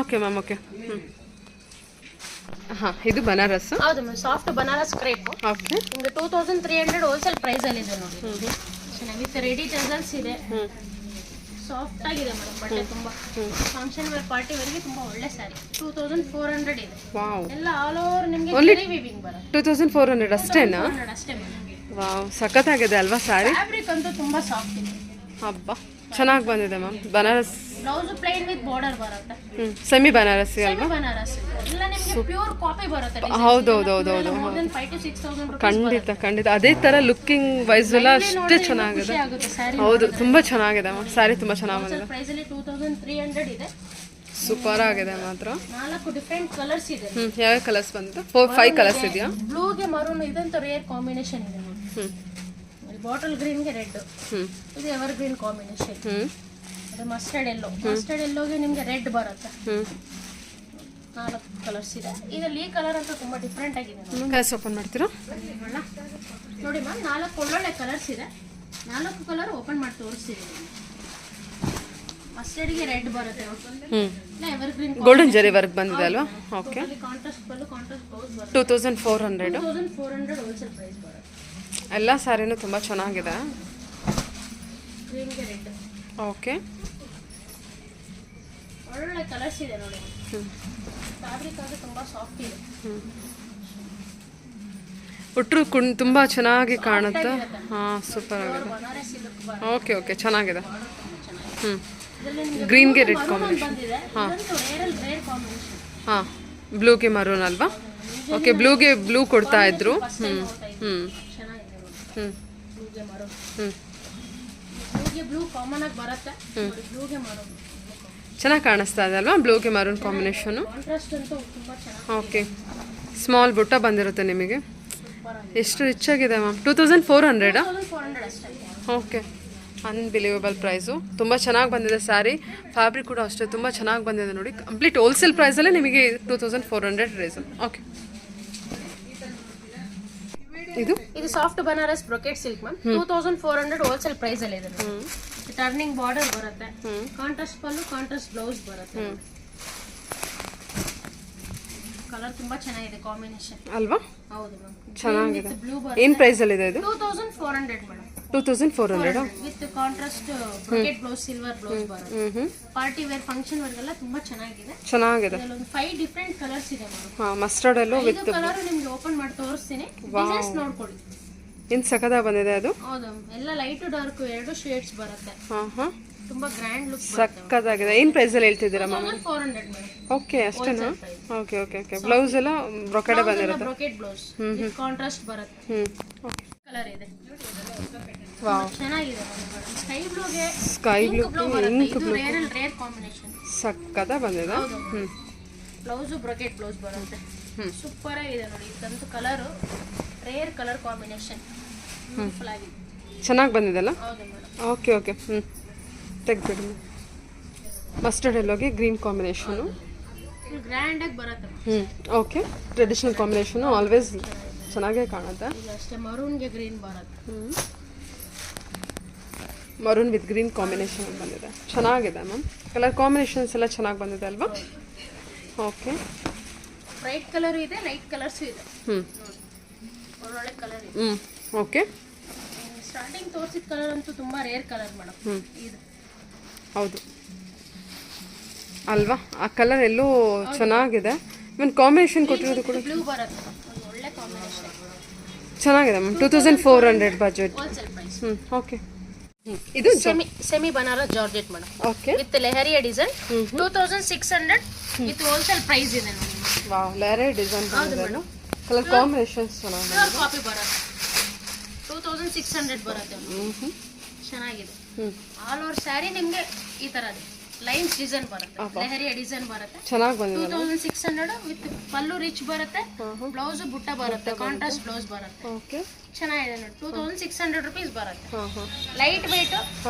Okay ma'am, okay. ಹಾಂ, ಇದು ಬನಾರಸ್. ಹೌದು ma'am, soft Banaras crepe. Okay, ನಿಮಗೆ 2300 ಹೋಲ್ಸೇಲ್ ಪ್ರೈಸ್ ಅಲ್ಲಿ ಇದೆ ನೋಡಿ. ವಿತ್ ರೆಡಿ ಟೆಸಲ್ಸ್ ಇದೆ. ಸಾಫ್ಟ್ ಆಗಿದೆ ಮೇಡಮ್ ಬಟ್ಟೆ ತುಂಬಾ. ಫಂಕ್ಷನ್ ವೇರ್ ಪಾರ್ಟಿ ವೇರ್ಗೆ ತುಂಬಾ ಒಳ್ಳೆ ಸ್ಯಾರಿ. 2400 ಇದೆ. ವಾವ್. ಎಲ್ಲ ಆಲ್ ಓವರ್ ನಿಮಗೆ ಜರಿ ವೀವಿಂಗ್ ಬರುತ್ತೆ. 2400 ಅಷ್ಟೇನಾ? 2400 ಅಷ್ಟೇ ಮೇಡಮ್. ವಾವ್, ಸಖತ್ತಾಗಿದೆ ಅಲ್ವಾ ಸ್ಯಾರಿ? ಫ್ಯಾಬ್ರಿಕ್ ಅಂತೂ ತುಂಬಾ ಸಾಫ್ಟ್ ಇದೆ. ಹಬ್ಬ, ಚೆನ್ನಾಗಿ ಬಂದಿದೆ ma'am. Banaras blouse plain with border ಬರುತ್ತೆ. ಸೆಮಿ ಬನಾರಸಿ ಅಲ್ವಾ? ಬನಾರಸ್ ಎಲ್ಲ ನಿಮಗೆ ಪ್ಯೂರ್ ಕಾಪಿ ಬರುತ್ತೆ. ಹೌದೌದೌದೌದು. more than 5 to 6000 rupees ಖಂಡಿತ ಖಂಡಿತ. ಅದೇ ಥರ ಲುಕ್ಕಿಂಗ್ ವೈಸ್ ಎಲ್ಲ ಅಷ್ಟೇ ಚೆನ್ನಾಗಿದೆ. ಖುಷಿ ಆಗುತ್ತೆ ಸ್ಯಾರಿ. ಹೌದು, ತುಂಬ ಚೆನ್ನಾಗಿದೆ ಮ್ಯಾಮ್. ಸ್ಯಾರಿ ತುಂಬ ಚೆನ್ನಾಗಿ ಬಂದಿದೆ. ಪ್ರೈಸ್ ಅಲ್ಲಿ 2300 ಇದೆ. ಸೂಪರ್ ಆಗಿದೆ ಮಾತ್ರ. 4 ಡಿಫ್ರೆಂಟ್ ಕಲರ್ಸ್ ಇದೆ. ಯಾವ್ಯಾವ ಕಲರ್ಸ್ ಬಂದಿದೆ? 5 ಕಲರ್ಸ್ ಇದೆಯಾ? ಬ್ಲೂಗೆ ಮರೂನ್ ಇದಂತ ರೇರ್ ಕಾಂಬಿನೇಷನ್ ಇದೆ ನೋಡಿ. ಬಾಟಲ್ ಗ್ರೀನ್ಗೆ ರೆಡ್, ಇದು ಎವರ್ ಗ್ರೀನ್ ಕಾಂಬಿನೇಷನ್. ಅದು ಮಸ್ಟರ್ಡ್ ಎಲ್ಲೋ. ಮಸ್ಟರ್ಡ್ ಎಲ್ಲೋಗೆ ನಿಮಗೆ ರೆಡ್ ಬರುತ್ತೆ. 4 ಕಲರ್ಸ್ ಇದೆ. ಇದರಲ್ಲಿ ಈ ಕಲರ್ ಅಂತ ತುಂಬಾ ಡಿಫ್ರೆಂಟ್ ಆಗಿದೆ ನೋಡಿ. ಕಲರ್ಸ್ ಓಪನ್ ಮಾಡ್ತೀರಾ? ನೋಡಿ ಮ್ಯಾಮ್, 4 ಒಳ್ಳೊಳ್ಳೆ ಕಲರ್ಸ್ ಇದೆ. 4 ಕಲರ್ ಓಪನ್ ಮಾಡಿ ತೋರಿಸ್ತೀವಿ. ಮಸ್ಟರ್ಡ್ಗೆ ರೆಡ್ ಬರುತ್ತೆ ಹ್ಞೂ ಇಲ್ಲ ಎವರ್ಗ್ರೀನ್ ಗೋಲ್ಡನ್ ಜರಿ ವರ್ಕ್ ಬಂದಿದೆ ಅಲ್ವಾ? ಓಕೆ. ಕಾಂಟ್ರಾಸ್ಟ್ ಪಲ್ಲು ಕಾಂಟ್ರಾಸ್ಟ್ ಬ್ಲೌಸ್ ಬರುತ್ತೆ 2400. 2400 ಹೋಲ್ಸೇಲ್ ಪ್ರೈಸ್ ಬರುತ್ತೆ. ಎಲ್ಲ ಸ್ಯಾರಿನೂ ತುಂಬ ಚೆನ್ನಾಗಿದೆ. ಕ್ರೀಮ್ಗೆ ರೆಡ್. ಓಕೆ. ಒಳ್ಳೆ ಕಲರ್ಸ್ ಇದೆ ನೋಡಿ. ಫ್ಯಾಬ್ರಿಕ್ ಆಗಿ ತುಂಬ ಸಾಫ್ಟ್ ಇದೆ. ಒಟ್ಟರು ತುಂಬ ಚೆನ್ನಾಗಿ ಕಾಣುತ್ತೆ. ಹಾಂ, ಸೂಪರ್ ಆಗಿದೆ. ಬನಾರಸ್ ಸಿಲ್ಕ್ ಬರುತ್ತೆ. ಓಕೆ ಓಕೆ, ಚೆನ್ನಾಗಿದೆ. ಹ್ಞೂ, ಇದರಲ್ಲಿ ನಿಮಗೆ ಗ್ರೀನ್ಗೆ ರೆಡ್ maroon ಕಾಂಬಿನೇಷನ್. ಬಂದಿದೆ. ಇದೊಂದು ರೇರ್ ಕಾಂಬಿನೇಷನ್. ಹಾಂ, ಬ್ಲೂಗೆ ಮರೂನ್ ಅಲ್ವಾ? ಓಕೆ, ಬ್ಲೂಗೆ ಬ್ಲೂ ಕೊಡ್ತಾ ಇದ್ರು. ಹ್ಞೂ ಹ್ಞೂ ಚೆನ್ನಾಗಿದೆ ನೋಡಿ. ಹ್ಞೂ ಬ್ಲೂಗೆ ಮರೂನ್. ಹ್ಞೂ ಬ್ಲೂಗೆ ಬ್ಲೂ ಕಾಮನ್ ಆಗಿ ಬರುತ್ತೆ. ಬ್ಲೂಗೆ ಮರೂನ್ ಚೆನ್ನಾಗಿ ಕಾಣಿಸ್ತಾ ಇದೆ ಅಲ್ವಾ? ಬ್ಲೂಗೆ ಮರೂನ್ ಕಾಂಬಿನೇಷನು. ಕಾಂಟ್ರಾಸ್ಟ್ ಅಂತೂ ತುಂಬ ಚೆನ್ನಾಗಿ ಓಕೆ, ಸ್ಮಾಲ್ ಬುಟ್ಟ ಬಂದಿರುತ್ತೆ ನಿಮಗೆ. ಸೂಪರ್ ಆಗಿದೆ. ಎಷ್ಟು ರಿಚ್ ಆಗಿದೆ ಮ್ಯಾಮ್. 2400. 2400 ಅಷ್ಟೇ. Okay, unbelievable price. ತುಂಬ ಚೆನ್ನಾಗಿ ಬಂದಿದೆ ಸ್ಯಾರಿ. ಫ್ಯಾಬ್ರಿಕ್ ಕೂಡ ಅಷ್ಟೇ ತುಂಬ ಚೆನ್ನಾಗಿ ಬಂದಿದೆ ನೋಡಿ. ಕಂಪ್ಲೀಟ್ ಹೋಲ್ಸೇಲ್ ಪ್ರೈಸಲ್ಲೇ ನಿಮಗೆ 2400 ರೇಸನ್. ಓಕೆ, ಇದು soft Banaras brocade silk ma'am. 2400 wholesale price ಅಲ್ಲಿ ಇದೆ. ಟರ್ನಿಂಗ್ ಬಾರ್ಡರ್ ಬರುತ್ತೆ. ಕಾಂಟ್ರಾಸ್ಟ್ ಪಲ್ಲು ಕಾಂಟ್ರಾಸ್ಟ್ ಬ್ಲೌಸ್ ಬರುತ್ತೆ. ಕಲರ್ ತುಂಬಾ ಚೆನ್ನಾಗಿದೆ ಕಾಂಬಿನೇಷನ್ ಅಲ್ವಾ? ಹೌದು ಮ್ಯಾಮ್. ಚೆನ್ನಾಗಿದೆ. ಬ್ಲೂ ಏನು ಪ್ರೈಸಲ್ಲಿದೆ ಇದು? 2400 madam. 2400. With contrast brocade blouse silver blouse ಬರುತ್ತೆ. ಹ್ಞೂ, ಪಾರ್ಟಿ ವೇರ್ ಫಂಕ್ಷನ್ ವರ್ಗೆಲ್ಲ ತುಂಬಾ ಚೆನ್ನಾಗಿದೆ. ಚೆನ್ನಾಗಿದೆ. ಇದರಲ್ಲಿ 5 ಡಿಫರೆಂಟ್ ಕಲರ್ಸ್ ಇದೆ ಮೇಡಮ್. ಹಾಂ, ಮಸ್ಟರ್ಡಲ್ಲೂ ವಿತ್ ಇದು ಕಲರ್ ನಿಮ್ಗೆ ಓಪನ್ ಮಾಡಿ ತೋರಿಸ್ತೀನಿ. ಡಿಸೈನ್ಸ್ ನೋಡ್ಕೊಳ್ಳಿ. ಏನು ಸಖತ್ತಾಗಿ ಬಂದಿದೆ ಅದು. ಹೌದು, ಎಲ್ಲ ಲೈಟ್ ಡಾರ್ಕ್ ಎರಡು ಶೇಡ್ಸ್ ಬರುತ್ತೆ. ಹಾಂ ಹಾಂ, ತುಂಬಾ ಗ್ರ್ಯಾಂಡ್ ಲುಕ್. ಸಖತ್ತಾಗಿದೆ. ಏನು ಪ್ರೈಸಲ್ಲಿ ಹೇಳ್ತಿದ್ದೀರಾ ಮ್ಯಾಮ್? 400 ಮೇಡಮ್. ಓಕೆ, ಅಷ್ಟೇನಾ? Okay okay okay. ಬ್ಲೌಸ್ ಎಲ್ಲ ಬ್ರೊಕೆಡೆ ಬಂದಿರುತ್ತೆ. ಬ್ರೊಕೆಟ್ ಬ್ಲೌಸ್ ವಿತ್ ಕಾಂಟ್ರಾಸ್ಟ್ ಬರುತ್ತೆ. ಓಕೆ. ಕಲರ್ ಇದೆ. ವಾವ್, ಚೆನ್ನಾಗಿದೆ ಮೇಡಮ್. ಸ್ಕೈ ಬ್ಲೂಗೆ sky blue ink blue rare combination. ಸಖತ್ತಾಗಿ ಬಂದಿದೆ. ಹ್ಞೂ, ಬ್ಲೌಸ್ ಬ್ರೊಕೆಟ್ ಬ್ಲೌಸ್ ಬರುತ್ತೆ. ಸೂಪರ್ ಆಗಿದೆ ನೋಡಿ. ಇದಂತೂ colour rare colour combination. Beautiful ಆಗಿದೆ. ಚೆನ್ನಾಗಿ ಬಂದಿದೆಲ್ಲ. ಹೌದು ಮೇಡಮ್. Okay okay. ಹ್ಞೂ, ತೆಗ್ಬಿಡಿ. ಮಸ್ಟರ್ಡ್ ಎಲ್ಲೋಗೆ ಗ್ರೀನ್ ಕಾಂಬಿನೇಷನು. ಗ್ರ್ಯಾಂಡ್ ಆಗಿ ಬರುತ್ತೆ. ಹ್ಞೂ, ಓಕೆ. ಟ್ರೆಡಿಷ್ನಲ್ ಕಾಂಬಿನೇಷನು ಆಲ್ವೇಸ್ ಚೆನ್ನಾಗೇ ಕಾಣುತ್ತೆ. ಈಗ ಅಷ್ಟೇ ಮರೂನ್ಗೆ ಗ್ರೀನ್ ಬರುತ್ತೆ. ಮರೂನ್ ವಿತ್ ಗ್ರೀನ್ ಕಾಂಬಿನೇಷನ್ ಬಂದಿದೆ. ಚೆನ್ನಾಗಿದೆ ಮ್ಯಾಮ್. ಕಲರ್ ಕಾಂಬಿನೇಷನ್ಸ್ ಎಲ್ಲ ಚೆನ್ನಾಗಿ ಬಂದಿದೆ ಅಲ್ವಾ? ಓಕೆ. ಬ್ರೈಟ್ ಕಲರ್ ಇದೆ, ಲೈಟ್ ಕಲರ್ಸ್ ಇದೆ. ಹ್ಞೂ, ಒಳ್ಳೊಳ್ಳೆ ಕಲರ್ ಇದೆ. ಹ್ಞೂ, ಓಕೆ. ಸ್ಟಾರ್ಟಿಂಗ್ ತೋರಿಸಿದ ಕಲರ್ ಅಂತೂ ತುಂಬಾ ರೇರ್ ಕಲರ್ ಮೇಡಮ್. ಇದು ಹೌದು ಅಲ್ವಾ? ಆ ಕಲರ್ ಎಲ್ಲೋ ಚೆನ್ನಾಗಿದೆ. ಇವನ್ ಕಾಂಬಿನೇಷನ್ ಕೊಟ್ಟಿರೋದು ಕೂಡ ಬ್ಲೂ ಬರುತ್ತೆ. ಒಂದು ಒಳ್ಳೆ ಕಾಂಬಿನೇಷನ್. ಚೆನ್ನಾಗಿದೆ ma'am. 2400 budget. Wholesale price. Okay. ಇದು semi Banaras georgette madam. Okay. With leheriya design. 2600 with wholesale price ಇದೆ ನೋಡಿ. ವಾವ್, ಲೇರೆ ಡಿಸೈನ್ ಬಂದಿದೆ. ಕಲರ್ ಕಾಂಬಿನೇಷನ್ಸ್ ಚೆನ್ನಾಗಿದೆ. ಪ್ಯೂರ್ ಕಾಪಿ ಬರುತ್ತೆ. 2600 ಬರುತ್ತೆ. ಚೆನ್ನಾಗಿದೆ. ಆಲ್ ಓವರ್ ಸ್ಯಾರಿ ನಿಮಗೆ ಈ ತರ ಲೈನ್ಸ್ ಡಿಸೈನ್ ಬರುತ್ತೆ. ಲೆಹರಿಯಾ ಡಿಸೈನ್ ಬರುತ್ತೆ. ಚೆನ್ನಾಗಿ ಬಂದಿದೆ. 2600 ವಿತ್ ಪಲ್ಲು ರಿಚ್ ಬರುತ್ತೆ. ಬ್ಲೌಸ್ ಬುಟ್ಟ ಬರುತ್ತೆ. ಕಾಂಟ್ರಾಸ್ಟ್ ಬ್ಲೌಸ್ ಬರುತ್ತೆ. ಓಕೆ, ಚೆನ್ನಾಗಿದೆ ನೋಡಿ. 2600 ರುಪೀಸ್ ಬರುತ್ತೆ. ಹಾಂ ಹಾಂ. ಲೈಟ್ ವೆಯ್ಟ್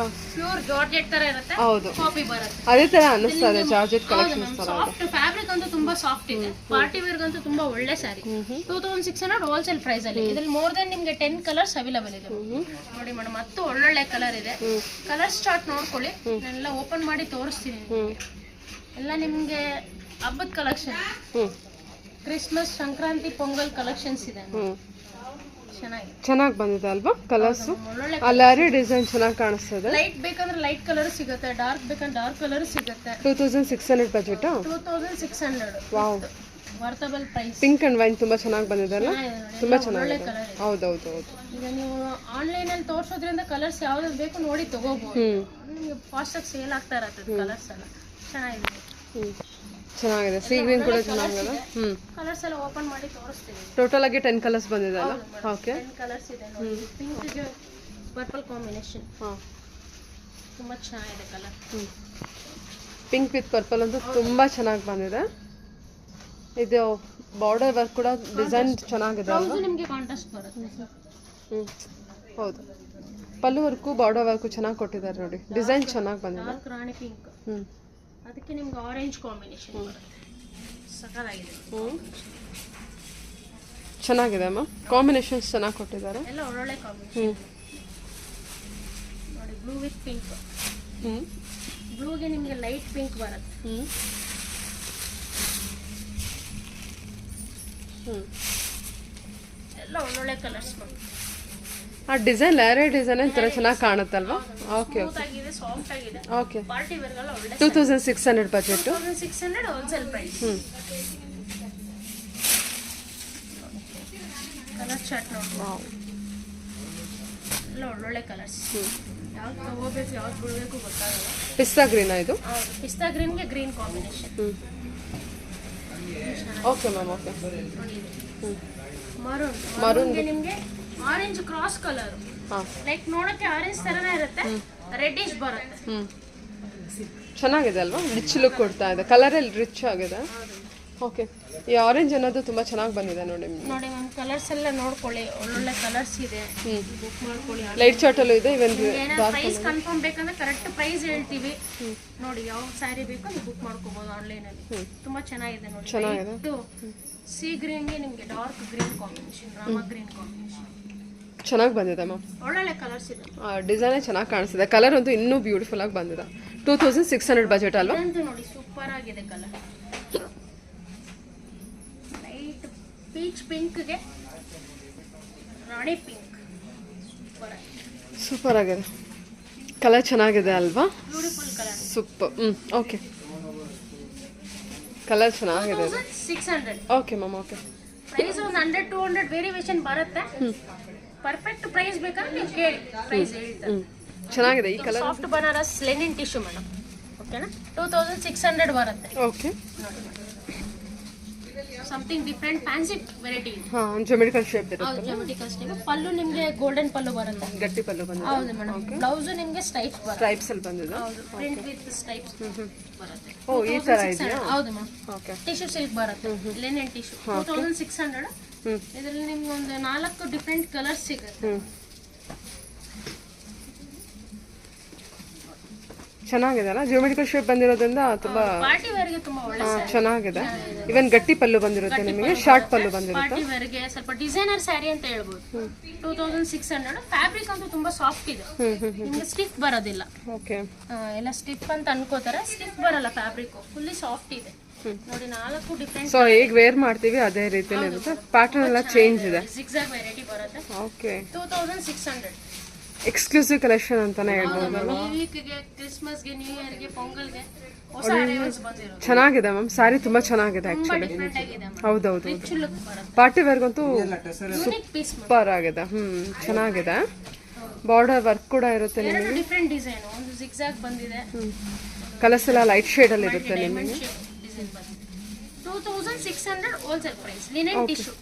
ಪ್ಯೂರ್ ಜಾರ್ಜೆಟ್ ತರ ಇರುತ್ತೆ. ಹೌದು, ಕಾಪಿ ಬರುತ್ತೆ. ಅದೇ ತರ ಅನ್ನಿಸ್ತಾ ಇದೆ ಜಾರ್ಜೆಟ್ ಕಲೆಕ್ಷನ್ಸ್ ತರ. ಸಾಫ್ಟ್ ಫ್ಯಾಬ್ರಿಕ್ ಅಂತೂ ತುಂಬಾ ಸಾಫ್ಟ್ ಇದೆ. ಪಾರ್ಟಿ ವೇರ್ ಗಂತೂ ತುಂಬಾ ಒಳ್ಳೆ ಸ್ಯಾರಿ. 2600 ಹೋಲ್ಸೇಲ್ ಪ್ರೈಸ್ ಅಲ್ಲಿ. ಇದ್ರಲ್ಲಿ ಮೋರ್ ದನ್ ನಿಮ್ಗೆ 10 ಕಲರ್ಸ್ ಅವೈಲೇಬಲ್ ಇದೆ ನೋಡಿ ಮೇಡಮ್. ಮತ್ತು ಒಳ್ಳೊಳ್ಳೆ ಕಲರ್ ಇದೆ. ಕಲರ್ ಸ್ಟಾರ್ಟ್ ನೋಡ್ಕೊಳ್ಳಿ. ನಾನೆಲ್ಲ ಓಪನ್ ಮಾಡಿ ತೋರಿಸ್ತೀನಿ. ಎಲ್ಲ ನಿಮ್ಗೆ ಹಬ್ಬದ collection. Christmas, Sankranti, pongal collections ಇದೆ. ಚೆನ್ನಾಗಿ ಬಂದಿದೆ ಅಲ್ವಾ? ಕಲರ್ಸ್ ಆ ಲಾರಿ ಡಿಸೈನ್ ಚೆನ್ನಾಗಿ ಕಾಣಿಸ್ತದೆ. ಲೈಟ್ ಬೇಕಂದ್ರೆ ಲೈಟ್ ಕಲರ್ ಸಿಗುತ್ತೆ, ಡಾರ್ಕ್ ಬೇಕಂದ್ರೆ ಡಾರ್ಕ್ ಕಲರ್ ಸಿಗುತ್ತೆ. 2600 budget. 2600. Wow, worthable price. Pink and wine ತುಂಬಾ ಚೆನ್ನಾಗಿ ಬಂದಿದೆ ಅಲ್ಲ? ತುಂಬಾ ಚೆನ್ನಾಗಿದೆ. ಕಲರ್. ಹೌದೌದು ಹೌದು. ಈಗ ನೀವು ಆನ್ಲೈನ್ ಅಲ್ಲಿ ತೋರಿಸೋದ್ರಿಂದ ಕಲರ್ಸ್ ಯಾವ್ದು ಬೇಕು ನೋಡಿ ತಗೋಬಹುದು. ನಿಮಗೆ ಫಾಸ್ಟ್ ಆಗಿ ಸೇಲ್ ಆಗ್ತಾ ಇರತ್ತೆ ಕಲರ್ಸ್ ಎಲ್ಲ. ಚೆನ್ನಾಗಿದೆ. ಚೆನ್ನಾಗಿದೆ. ಸೀ ಗ್ರೀನ್ ಕೂಡ ಚೆನ್ನಾಗಿದೆ. ಕಲರ್ಸ್ ಎಲ್ಲ ಓಪನ್ ಮಾಡಿ ತೋರಿಸ್ತೀನಿ. ಟೋಟಲ್ ಆಗಿ 10 ಕಲರ್ಸ್ ಬಂದಿದೆ ಅಲ್ಲ? ಓಕೆ. 10 ಕಲರ್ಸ್ ಇದೆ ನೋಡಿ. ಪಿಂಕ್ ಗೆ ಪರ್ಪಲ್ ಕಾಂಬಿನೇಷನ್. ತುಂಬಾ ಚೆನ್ನಾಗಿದೆ ಕಲರ್. ಪಿಂಕ್ ವಿತ್ ಪರ್ಪಲ್ ಅಂತೂ ತುಂಬಾ ಚೆನ್ನಾಗಿ ಬಂದಿದೆ. ಇದು ಬಾರ್ಡರ್ ವರ್ಕ್ ಕೂಡ ಡಿಸೈನ್ ಚೆನ್ನಾಗಿದೆ ಅಲ್ವಾ? ನಿಮಗೆ ಕಾಂಟ್ರಾಸ್ಟ್ ಬರುತ್ತೆ. ಹೌದು. ಪಲ್ಲು ವರ್ಕು ಬಾರ್ಡರ್ ವರ್ಕು ಚೆನ್ನಾಗಿ ಕೊಟ್ಟಿದ್ದಾರೆ ನೋಡಿ. ಡಿಸೈನ್ ಚೆನ್ನಾಗಿ ಬಂದಿದೆ. ಡಾರ್ಕ್ ರಾಣಿ ಪಿಂಕ್. ಅದಕ್ಕೆ ನಿಮ್ಗೆ ಆರೆಂಜ್ ಕಾಂಬಿನೇಷನ್ ಬರುತ್ತೆ. ಸಖತ್ತಾಗಿದೆ. ಚೆನ್ನಾಗಿದೆ ಅಮ್ಮ. ಕಾಂಬಿನೇಷನ್ಸ್ ಚೆನ್ನಾಗಿ ಕೊಟ್ಟಿದ್ದಾರೆ. ಎಲ್ಲ ಒಳ್ಳೊಳ್ಳೆ ಕಾಂಬಿನೇಷನ್ ನೋಡಿ. Blue with pink. ಬ್ಲೂಗೆ ನಿಮಗೆ ಲೈಟ್ ಪಿಂಕ್ ಬರುತ್ತೆ. ಎಲ್ಲ ಒಳ್ಳೊಳ್ಳೆ ಕಲರ್ಸ್ ಬರುತ್ತೆ. ಆ ಡಿಸೈನ್ ಲೇರೆ ಡಿಸೈನ್ ಒಂಥರ ಚೆನ್ನಾಗಿ ಕಾಣುತ್ತಲ್ವಾ? ಓಕೆ ಸ್ಮೂತ್ ಆಗಿದೆ, ಸಾಫ್ಟ್ ಆಗಿದೆ. ಓಕೆ. ಪಾರ್ಟಿ ವೇರ್ಗೆಲ್ಲ ಒಳ್ಳೆ 2600 budget. 2600 wholesale price. Colour chart ನೋಡಿ, ಎಲ್ಲ ಒಳ್ಳೊಳ್ಳೆ ಕಲರ್ಸ್. ಯಾವ್ದು ತಗೋಬೇಕು ಯಾವ್ದು ಬಿಡಬೇಕು ಗೊತ್ತಾಗಲ್ಲ. ಪಿಸ್ತಾ ಗ್ರೀನಾ ಇದು? ಹೌದು, ಪಿಸ್ತಾ ಗ್ರೀನ್ಗೆ green combination. Okay ma'am. Okay. Maroon, ಮರೂನ್ಗೆ ನಿಮಗೆ ಆರೆಂಜ್ ಕ್ರಾಸ್ ಕಲರ್. ಲೈಕ್ ನೋಡಕ್ಕೆ ಆರೆಂಜ್ ತರನೇ ಇರುತ್ತೆ, ರೆಡ್ಡಿಶ್ ಬರುತ್ತೆ. ಚೆನ್ನಾಗಿದೆ ಅಲ್ವಾ? ರಿಚ್ ಲುಕ್ ಕೊಡ್ತಾ ಇದೆ. ಕಲರ್ ಅಲ್ಲಿ ರಿಚ್ ಆಗಿದೆ. ಓಕೆ. ಈ ಆರೆಂಜ್ ಅನ್ನೋದು ತುಂಬಾ ಚೆನ್ನಾಗಿ ಬಂದಿದೆ ನೋಡಿ. ನೋಡಿ ಮ್ಯಾಮ್, ಕಲರ್ಸ್ ಎಲ್ಲ ನೋಡ್ಕೊಳ್ಳಿ, ಒಳ್ಳೊಳ್ಳೆ ಕಲರ್ಸ್ ಇದೆ. ಬುಕ್ ಮಾಡ್ಕೊಳ್ಳಿ. ಲೈಟ್ ಚಾರ್ಟ್ ಅಲ್ಲೂ ಇದೆ. ಇವನ್ ಪ್ರೈಸ್ ಕನ್ಫರ್ಮ್ ಬೇಕಂದ್ರೆ ಕರೆಕ್ಟ್ ಪ್ರೈಸ್ ಹೇಳ್ತೀವಿ. ನೋಡಿ ಯಾವ ಸ್ಯಾರಿ ಬೇಕೋ ನೀವು ಬುಕ್ ಮಾಡ್ಕೋಬಹುದು ಆನ್ಲೈನ್ ಅಲ್ಲಿ. ತುಂಬಾ ಚೆನ್ನಾಗಿದೆ ನೋಡಿ. ಚೆನ್ನಾಗಿದೆ. ಸಿ ಗ್ರೀನ್ಗೆ ನಿಮಗೆ dark green combination, Rama green combination ಚೆನ್ನಾಗಿ ಬಂದಿದೆ ಮ್ಯಾಮ್. ಒಳ್ಳೊಳ್ಳೆ ಕಲರ್ಸ್ ಇದೆ. ಡಿಸೈನ್ ಚೆನ್ನಾಗಿ ಕಾಣಿಸ್ತಿದೆ. ಕಲರ್ ಅಂತೂ ಇನ್ನೂ ಬ್ಯೂಟಿಫುಲ್ ಆಗಿ ಬಂದಿದೆ. 2600 ಬಜೆಟ್ ಅಲ್ವಾ? ಇದಂತೂ ನೋಡಿ ಸೂಪರ್ ಆಗಿದೆ ಕಲರ್. ಲೈಟ್ ಪೀಚ್ ಪಿಂಕ್ಗೆ ರಾಣಿ ಪಿಂಕ್ ಸೂಪರ್ ಆಗಿದೆ. ಕಲರ್ ಚೆನ್ನಾಗಿದೆ ಅಲ್ವಾ? Beautiful colour. Super. Okay. Colour ಚೆನ್ನಾಗಿದೆ. 600. Okay ma'am. ಓಕೆ. ಪ್ರೈಸ್ ಒಂದು 100-200 ವೇರಿಯೇಷನ್ ಬರುತ್ತೆ. ಪರ್ಫೆಕ್ಟ್ ಪ್ರೈಸ್ ಬೇಕಾದ್ರೆ ನೀವು ಕೇಳಿ, ಪ್ರೈಸ್ ಹೇಳ್ತಾರೆ. ಚೆನ್ನಾಗಿದೆ ಈ colour. Soft Banaras Lenin tissue madam. ಓಕೆನಾ? 2600 ಬರುತ್ತೆ. Okay. Something different fancy variety. Geometrical shape ಇರುತ್ತೆ. ಹೌದು, ಜಿಯೋಮೆಟ್ರಿಕಲ್ ಶೇಪ್. ಪಲ್ಲು ನಿಮಗೆ ಗೋಲ್ಡನ್ ಪಲ್ಲು ಬರುತ್ತೆ. ಗಟ್ಟಿ ಪಲ್ಲು ಬಂದಿದೆ. ಹೌದು ಮೇಡಮ್. ಬ್ಲೌಸ್ ನಿಮಗೆ ಸ್ಟ್ರೈಪ್ಸ್ ಬರುತ್ತೆ. ಸ್ಟ್ರೈಪ್ಸ್ ಅಲ್ಲಿ ಬಂದಿದೆ. ಹೌದು, ಪ್ರಿಂಟ್ ವಿತ್ ಸ್ಟ್ರೈಪ್ಸ್ ಬರುತ್ತೆ. ಓ, ಈ ತರ ಇದೆಯಾ? ಹೌದು ಮ್ಯಾಮ್. ಓಕೆ. ಟಿಶ್ಯೂ ಸಿಲ್ಕ್ ಬರುತ್ತೆ, ಲೆನಿನ್ ಟಿಶ್ಯೂ. 2600. ಇದರಲ್ಲಿ ನಿಮ್ಗೆ ಒಂದು 4 ಡಿಫರೆಂಟ್ ಕಲರ್ಸ್ ಸಿಗುತ್ತೆ. ಚೆನ್ನಾಗಿದೆ ಅಲ್ಲ? ಜಿಯೋಮೆಟ್ರಿಕಲ್ ಶೇಪ್ ಬಂದಿರೋದ್ರಿಂದ ತುಂಬಾ ಪಾರ್ಟಿ ವೇರ್ಗೆ ತುಂಬಾ ಒಳ್ಳೆ ಚೆನ್ನಾಗಿದೆ. ಇವನ್ ಗಟ್ಟಿ ಪಲ್ಲು ಬಂದಿರುತ್ತೆ ನಿಮಗೆ, ಶಾರ್ಟ್ ಪಲ್ಲು ಬಂದಿರುತ್ತೆ. ಪಾರ್ಟಿ ವೇರ್ಗೆ ಸ್ವಲ್ಪ ಡಿಸೈನರ್ ಸ್ಯಾರಿ ಅಂತ ಹೇಳ್ಬೋದು. 2600. ಫ್ಯಾಬ್ರಿಕ್ ಅಂತೂ ತುಂಬಾ ಸಾಫ್ಟ್ ಇದೆ, ನಿಮ್ಗೆ ಸ್ಟಿಫ್ ಬರೋದಿಲ್ಲ. ಓಕೆ. ಎಲ್ಲ ಸ್ಟಿಫ್ ಅಂತ ಅನ್ಕೋತಾರೆ, ಸ್ಟಿಫ್ ಬರಲ್ಲ. ಫ್ಯಾಬ್ರಿಕ್ ಫುಲ್ಲಿ ಸಾಫ್ಟ್ ಇದೆ ನೋಡಿ. 4 ಡಿಫರೆಂಟ್. ಸೊ ಹೇಗೆ ವೇರ್ ಮಾಡ್ತೀವಿ ಅದೇ ರೀತಿಯಲ್ಲಿ ಇರುತ್ತೆ. ಪ್ಯಾಟರ್ನ್ ಎಲ್ಲ ಚೇಂಜ್ ಇದೆ. ಜಿಗ್ಜಾಗ್ ವೆರೈಟಿ ಬರುತ್ತೆ. ಓಕೆ. 2600. ಎಕ್ಸ್ಕ್ಲೂಸಿವ್ ಕಲೆಕ್ಷನ್ ಅಂತಾನೆ ಹೇಳ್ಬೋದು. ಈ ವೀಕ್ಗೆ, ಕ್ರಿಸ್ಮಸ್ಗೆ, ನ್ಯೂ ಇಯರ್ಗೆ, ಪೊಂಗಲ್ಗೆ ಹೊಸ ಅರೈವಲ್ಸ್ ಬಂದಿರೋದು. ಚೆನ್ನಾಗಿದೆ ಮ್ಯಾಮ್. ಸ್ಯಾರಿ ತುಂಬಾ ಚೆನ್ನಾಗಿದೆ ತುಂಬಾ ಆಕ್ಚುಲಿ. ಡಿಫರೆಂಟ್ ಆಗಿದೆ. ಹೌದೌದು. ರಿಚ್ ಲುಕ್ ಬರುತ್ತೆ. ಪಾರ್ಟಿ ವೇರ್ಗಂತೂ ಯೂನಿಕ್ ಪೀಸ್. ಸೂಪರ್ ಆಗಿದೆ. ಚೆನ್ನಾಗಿದೆ. ಬಾರ್ಡರ್ ವರ್ಕ್ ಕೂಡ ಇರುತ್ತೆ ನಿಮಗೆ. 2 ಡಿಫರೆಂಟ್ ಡಿಸೈನ್. ಒಂದು ಜಿಗ್ಜಾಗ್ ಬಂದಿದೆ. ಕಲರ್ಸ್ ಎಲ್ಲ ಲೈಟ್ ಶೇಡ್ ಅಲ್ಲಿ ಇರುತ್ತೆ ನಿಮಗೆ. ಡಿಸೈನ್ ಬಂದಿದೆ. 2600 wholesale price. Linen tissue.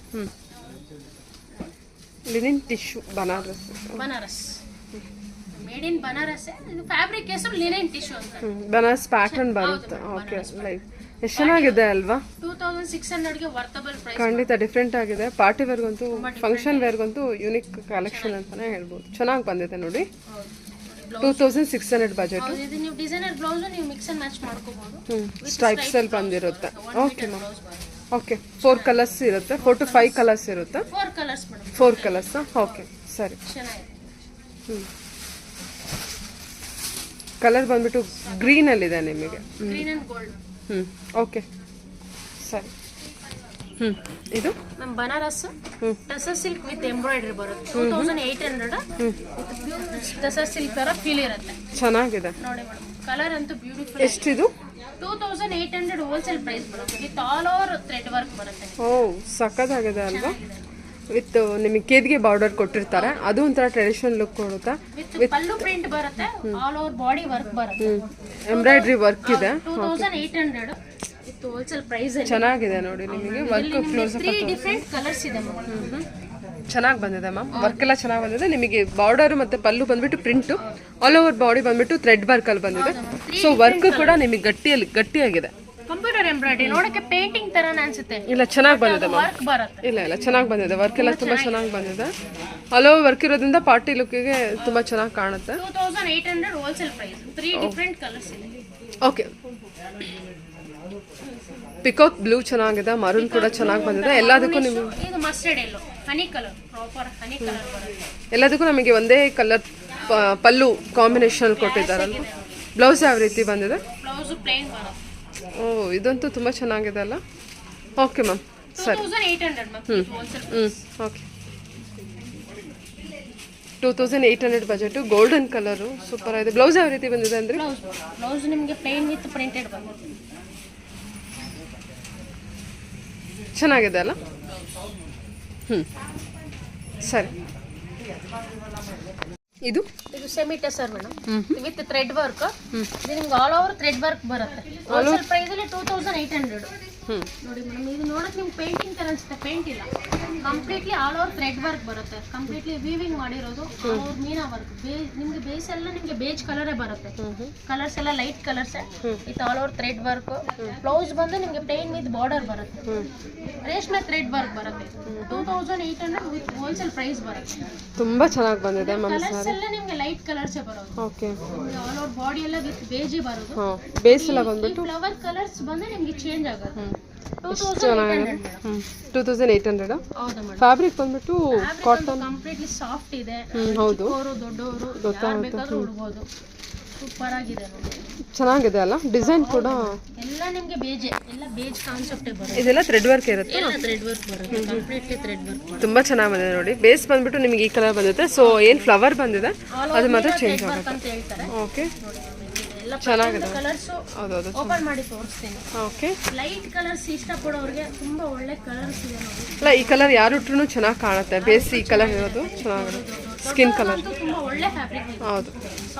Linen tissue Banaras. Banaras made in Banaras. ಇದು ಫ್ಯಾಬ್ರಿಕ್ ಹೆಸರು ಲಿನೆನ್ ಟಿಶ್ಯೂ ಅಂತ. ಬನಾರಸ್ ಪ್ಯಾಟರ್ನ್ ಬರುತ್ತೆ. ಓಕೆ. ಲೈಕ್ ಎಷ್ಟು ಚೆನ್ನಾಗಿದೆ ಅಲ್ವಾ? 2600ಗೆ ವರ್ತಬಲ್ ಪ್ರೈಸ್. ಖಂಡಿತ ಡಿಫ್ರೆಂಟ್ ಆಗಿದೆ. ಪಾರ್ಟಿ ವೇರ್ಗಂತೂ, ಫಂಕ್ಷನ್ ವೇರ್ಗಂತೂ ಯೂನಿಕ್ ಕಲೆಕ್ಷನ್ ಅಂತಾನೆ ಹೇಳ್ಬೋದು. ಚೆನ್ನಾಗಿ ಬಂದಿದೆ ನೋಡಿ. 2600 ಬಜೆಟ್. ಇದು ನೀವು ಡಿಸೈನರ್ ಬ್ಲೌಸ್ ನೀವು ಮಿಕ್ಸ್ ಅಂಡ್ ಮ್ಯಾಚ್ ಮಾಡ್ಕೋಬಹುದು. ಸ್ಟ್ರೈಪ್ಸ್ ಅಲ್ಲಿ ಬಂದಿರುತ್ತೆ. Okay ma'am. ಓಕೆ. 4 ಕಲರ್ಸ್ ಇರುತ್ತೆ. 4 to 5 ಕಲರ್ಸ್ ಇರುತ್ತೆ. 4 ಕಲರ್ಸ್ ಮೇಡಮ್. 4 ಕಲರ್ಸ್. ಓಕೆ, ಸರಿ. ಚೆನ್ನಾಗಿದೆ. ಕಲರ್ ಬಂದ್ಬಿಟ್ಟು ಗ್ರೀನ್ ಅಲ್ಲಿ ಇದೆ ನಿಮಗೆ. Green and gold. ಓಕೆ, ಸರಿ. ಇದು ನಮ್ಮ Banaras tussar silk with embroidery ಬರುತ್ತೆ. 2800. ಟಸರ್ ಸಿಲ್ಕ್ ತರ ಫೀಲ್ ಇರುತ್ತೆ. ಚೆನ್ನಾಗಿದೆ ನೋಡಿ ಮೇಡಮ್, ಕಲರ್ ಅಂತೂ ಬ್ಯೂಟಿಫುಲ್. ಎಷ್ಟಿದು? 2800 ಹೋಲ್ಸೇಲ್ ಪ್ರೈಸ್ ಬರುತ್ತೆ. With all over thread work ಬರುತ್ತೆ. ಓ, ಸಕ್ಕತ್ತಾಗಿದೆ ಅಲ್ವಾ? ವಿತ್ ನಿಮಗೆ ಕೇದ್ಗೆ ಬಾರ್ಡರ್ ಕೊಟ್ಟಿರ್ತಾರೆ. ಅದು ಒಂಥರ ಟ್ರೆಡಿಷನಲ್ ಲುಕ್ ಕೊಡುತ್ತೆ. ವಿತ್ ಪಲ್ಲು ಪ್ರಿಂಟ್ ಬರುತ್ತೆ. ಆಲ್ ಓವರ್ ಬಾಡಿ ವರ್ಕ್ ಬರುತ್ತೆ. ಎಂಬ್ರಾಯ್ಡ್ರಿ ವರ್ಕ್ ಇದೆ. 2800 ವಿತ್ ಹೋಲ್ಸೇಲ್ ಪ್ರೈಸ್. ಚೆನ್ನಾಗಿದೆ ನೋಡಿ ನಿಮಗೆ. Work close up 3 different colours ಇದೆ ಮ್ಯಾಮ್. ಚೆನ್ನಾಗಿ ಬಂದಿದೆ ಮ್ಯಾಮ್. ವರ್ಕ್ ಎಲ್ಲ ಚೆನ್ನಾಗಿ ಬಂದಿದೆ. ನಿಮಗೆ ಬಾರ್ಡರ್ ಮತ್ತೆ ಪಲ್ಲು ಬಂದ್ಬಿಟ್ಟು ಪ್ರಿಂಟ್, ಆಲ್ ಓವರ್ ಬಾಡಿ ಬಂದ್ಬಿಟ್ಟು ಥ್ರೆಡ್ ವರ್ಕ್ ಅಲ್ಲಿ ಬಂದಿದೆ. ಸೊ ವರ್ಕ್ ಕೂಡ ನಿಮಗೆ ಗಟ್ಟಿಯಾಗಿದೆ. ಕಂಪ್ಯೂಟರ್ ಎಂಬ್ರಾಯ್ಡರಿ ನೋಡಕ್ಕೆ ಪೇಂಟಿಂಗ್ ತರನೇ ಅನ್ಸುತ್ತೆ. ಇಲ್ಲ, ಚೆನ್ನಾಗಿ ಬಂದಿದೆ ಮ್ಯಾಮ್. ವರ್ಕ್ ಬರುತ್ತೆ. ಇಲ್ಲ ಚೆನ್ನಾಗಿ ಬಂದಿದೆ. ವರ್ಕ್ ಎಲ್ಲ ತುಂಬಾ ಚೆನ್ನಾಗಿ ಬಂದಿದೆ. ಆಲ್ ಓವರ್ ವರ್ಕ್ ಇರೋದ್ರಿಂದ ಪಾರ್ಟಿ ಲುಕ್ಕಿಗೆ ತುಂಬಾ ಚೆನ್ನಾಗಿ ಕಾಣುತ್ತೆ. 2800 ಹೋಲ್ಸೇಲ್ ಪ್ರೈಸ್. 3 ಡಿಫರೆಂಟ್ ಕಲರ್ಸ್ ಇದೆ. ಓಕೆ. ಪಿಕಾಕ್ ಬ್ಲೂ ಚೆನ್ನಾಗಿದೆ. ಮರೂನ್ ಕೂಡ ಚೆನ್ನಾಗಿ ಬಂದಿದೆ. ಎಲ್ಲದಕ್ಕೂ ನಿಮಗೆ ಇದು ಮಸ್ಟರ್ಡ್ ಎಲ್ಲೋ ಹನಿ ಕಲರ್, ಪ್ರಾಪರ್ ಹನಿ ಕಲರ್ ಬರುತ್ತೆ. ಎಲ್ಲದಕ್ಕೂ ನಮಗೆ ಒಂದೇ ಕಲರ್ ಪಲ್ಲು ಕಾಂಬಿನೇಷನ್ ಕೊಟ್ಟಿದ್ದಾರಲ್ಲ. ಬ್ಲೌಸ್ ಯಾವ ರೀತಿ ಬಂದಿದೆ? ಬ್ಲೌಸ್ ಪ್ಲೇನ್ ಬರುತ್ತೆ. ಓ ಇದಂತೂ ತುಂಬ ಚೆನ್ನಾಗಿದೆ ಅಲ್ಲ. ಓಕೆ ಮ್ಯಾಮ್ ಸರಿ. 2800 ma'am wholesale. Okay 2800 budget, golden colour super ಆಗಿದೆ. ಬ್ಲೌಸ್ ಯಾವ ರೀತಿ ಬಂದಿದೆ ಅಂದರೆ? ಬ್ಲೌಸ್ ನಿಮಗೆ ಪ್ಲೇನ್ ವಿತ್ ಪ್ರಿಂಟೆಡ್ ಬಂದಿದೆ. ಚೆನ್ನಾಗಿದೆ ಅಲ್ಲ. ಸರಿ. ಇದು semi tussar madam with thread work. ಇದು ನಿಮ್ಗೆ ಆಲ್ ಓವರ್ ಥ್ರೆಡ್ ವರ್ಕ್ ಬರುತ್ತೆ. ಹೋಲ್ಸೇಲ್ ಪ್ರೈಸ್ ಅಲ್ಲಿ 2800. ನೋಡಿ ಮೇಡಮ್, ಇದು ನೋಡಕ್ ನಿಮ್ಗೆ ಪೇಂಟಿಂಗ್ ತರ ಅನ್ಸುತ್ತೆ, ಪೇಂಟ್ ಇಲ್ಲ. Completely all over thread work ಬರುತ್ತೆ. ಕಂಪ್ಲೀಟ್ಲಿ ವೀವಿಂಗ್ ಮಾಡಿರೋದು ಆಲ್ ಓವರ್ ಮೀನಾ ವರ್ಕ್. ನಿಮ್ಗೆ ಬೇಸ್ ಎಲ್ಲ ನಿಮ್ಗೆ ಬೇಜ್ ಕಲರೇ ಬರುತ್ತೆ. ಕಲರ್ಸ್ ಎಲ್ಲ light colours with all over thread work. Blouse ಬಂದು ನಿಮ್ಗೆ ಪ್ಲೇನ್ ವಿತ್ ಬಾರ್ಡರ್ ಬರುತ್ತೆ. ರೇಷ್ಮೆ ಥ್ರೆಡ್ ವರ್ಕ್ ಬರುತ್ತೆ. 2800 ವಿತ್ ಹೋಲ್ಸೇಲ್ ಪ್ರೈಸ್ ಬರುತ್ತೆ. ತುಂಬಾ ಚೆನ್ನಾಗಿ ಬಂದಿದೆ ಮ್ಯಾಮ್. ಕಲರ್ಸ್ ಎಲ್ಲ ನಿಮ್ಗೆ ಲೈಟ್ ಕಲರ್ಸ್ ಬರೋದು. ಓಕೆ ಆಲ್ ಓವರ್ ಬಾಡಿ ಎಲ್ಲ ವಿತ್ ಬೇಜೆ ಬರೋದು. ಬೇಸ್ ಎಲ್ಲ ಬಂದ್ಬಿಟ್ಟು ಫ್ಲವರ್ ಕಲರ್ಸ್ ಬಂದ್ರೆ ನಿಮ್ಗೆ ಚೇಂಜ್ ಆಗುತ್ತೆ. 2800. ಹೌದಾ ಮೇಡಮ್. ಫ್ಯಾಬ್ರಿಕ್ ಬಂದ್ಬಿಟ್ಟು ಕಾಟನ್, ಕಂಪ್ಲೀಟ್ಲಿ ಸಾಫ್ಟ್ ಇದೆ. ಹೌದು ದೊಡ್ಡವರು ಯಾರು ಬೇಕಾದ್ರೂ ಉಡ್ಬೋದು. ಸೂಪರ್ ಆಗಿದೆ ನೋಡಿ. ಚೆನ್ನಾಗಿದೆ ಅಲ್ಲ. ಡಿಸೈನ್ ಕೂಡ ಎಲ್ಲ ನಿಮ್ಗೆ ಬೇಜೆ, ಎಲ್ಲ ಬೇಜ್ ಕಾನ್ಸೆಪ್ಟೇ ಬರುತ್ತೆ. ಇದೆಲ್ಲ ಥ್ರೆಡ್ ವರ್ಕ್ ಇರುತ್ತೆ. ಎಲ್ಲ ಥ್ರೆಡ್ ವರ್ಕ್ ಬರುತ್ತೆ. ಕಂಪ್ಲೀಟ್ಲಿ ಥ್ರೆಡ್ ವರ್ಕ್ ಬರುತ್ತೆ. ತುಂಬಾ ಚೆನ್ನಾಗಿ ಬಂದಿದೆ ನೋಡಿ. ಬೇಸ್ ಬಂದ್ಬಿಟ್ಟು ನಿಮಗೆ ಈ ಕಲರ್ ಬಂದಿದೆ. ಸೊ ಏನು ಫ್ಲವರ್ ಬಂದಿದೆ ಅದು ಮಾತ್ರ ಚೇಂಜ್ ಆಗುತ್ತೆ ಅಂತ ಹೇಳ್ತಾರೆ. ಓಕೆ ಎಲ್ಲ ಚೆನ್ನಾಗಿದೆ. ಕಲರ್ಸ್ ಹೌದೌದು. ಓಪನ್ ಮಾಡಿ ತೋರಿಸ್ತೀನಿ. ಓಕೆ ಲೈಟ್ ಕಲರ್ಸ್ ಇಷ್ಟಪಡೋರಿಗೆ ತುಂಬಾ ಒಳ್ಳೆ ಕಲರ್ಸ್ ಇದೆ ನೋಡಿ. ಅಲ್ಲ ಈ ಕಲರ್ ಯಾರು ಇಟ್ರು ಚೆನ್ನಾಗಿ ಕಾಣುತ್ತೆ. ಬೇಸ್ ಈ ಕಲರ್ ಇರೋದು ಚೆನ್ನಾಗಿದೆ. ಸ್ಕಿನ್ ಕಲರ್ ತುಂಬಾ ಒಳ್ಳೆ ಫ್ಯಾಬ್ರಿಕ್ ಇದೆ. ಹೌದು,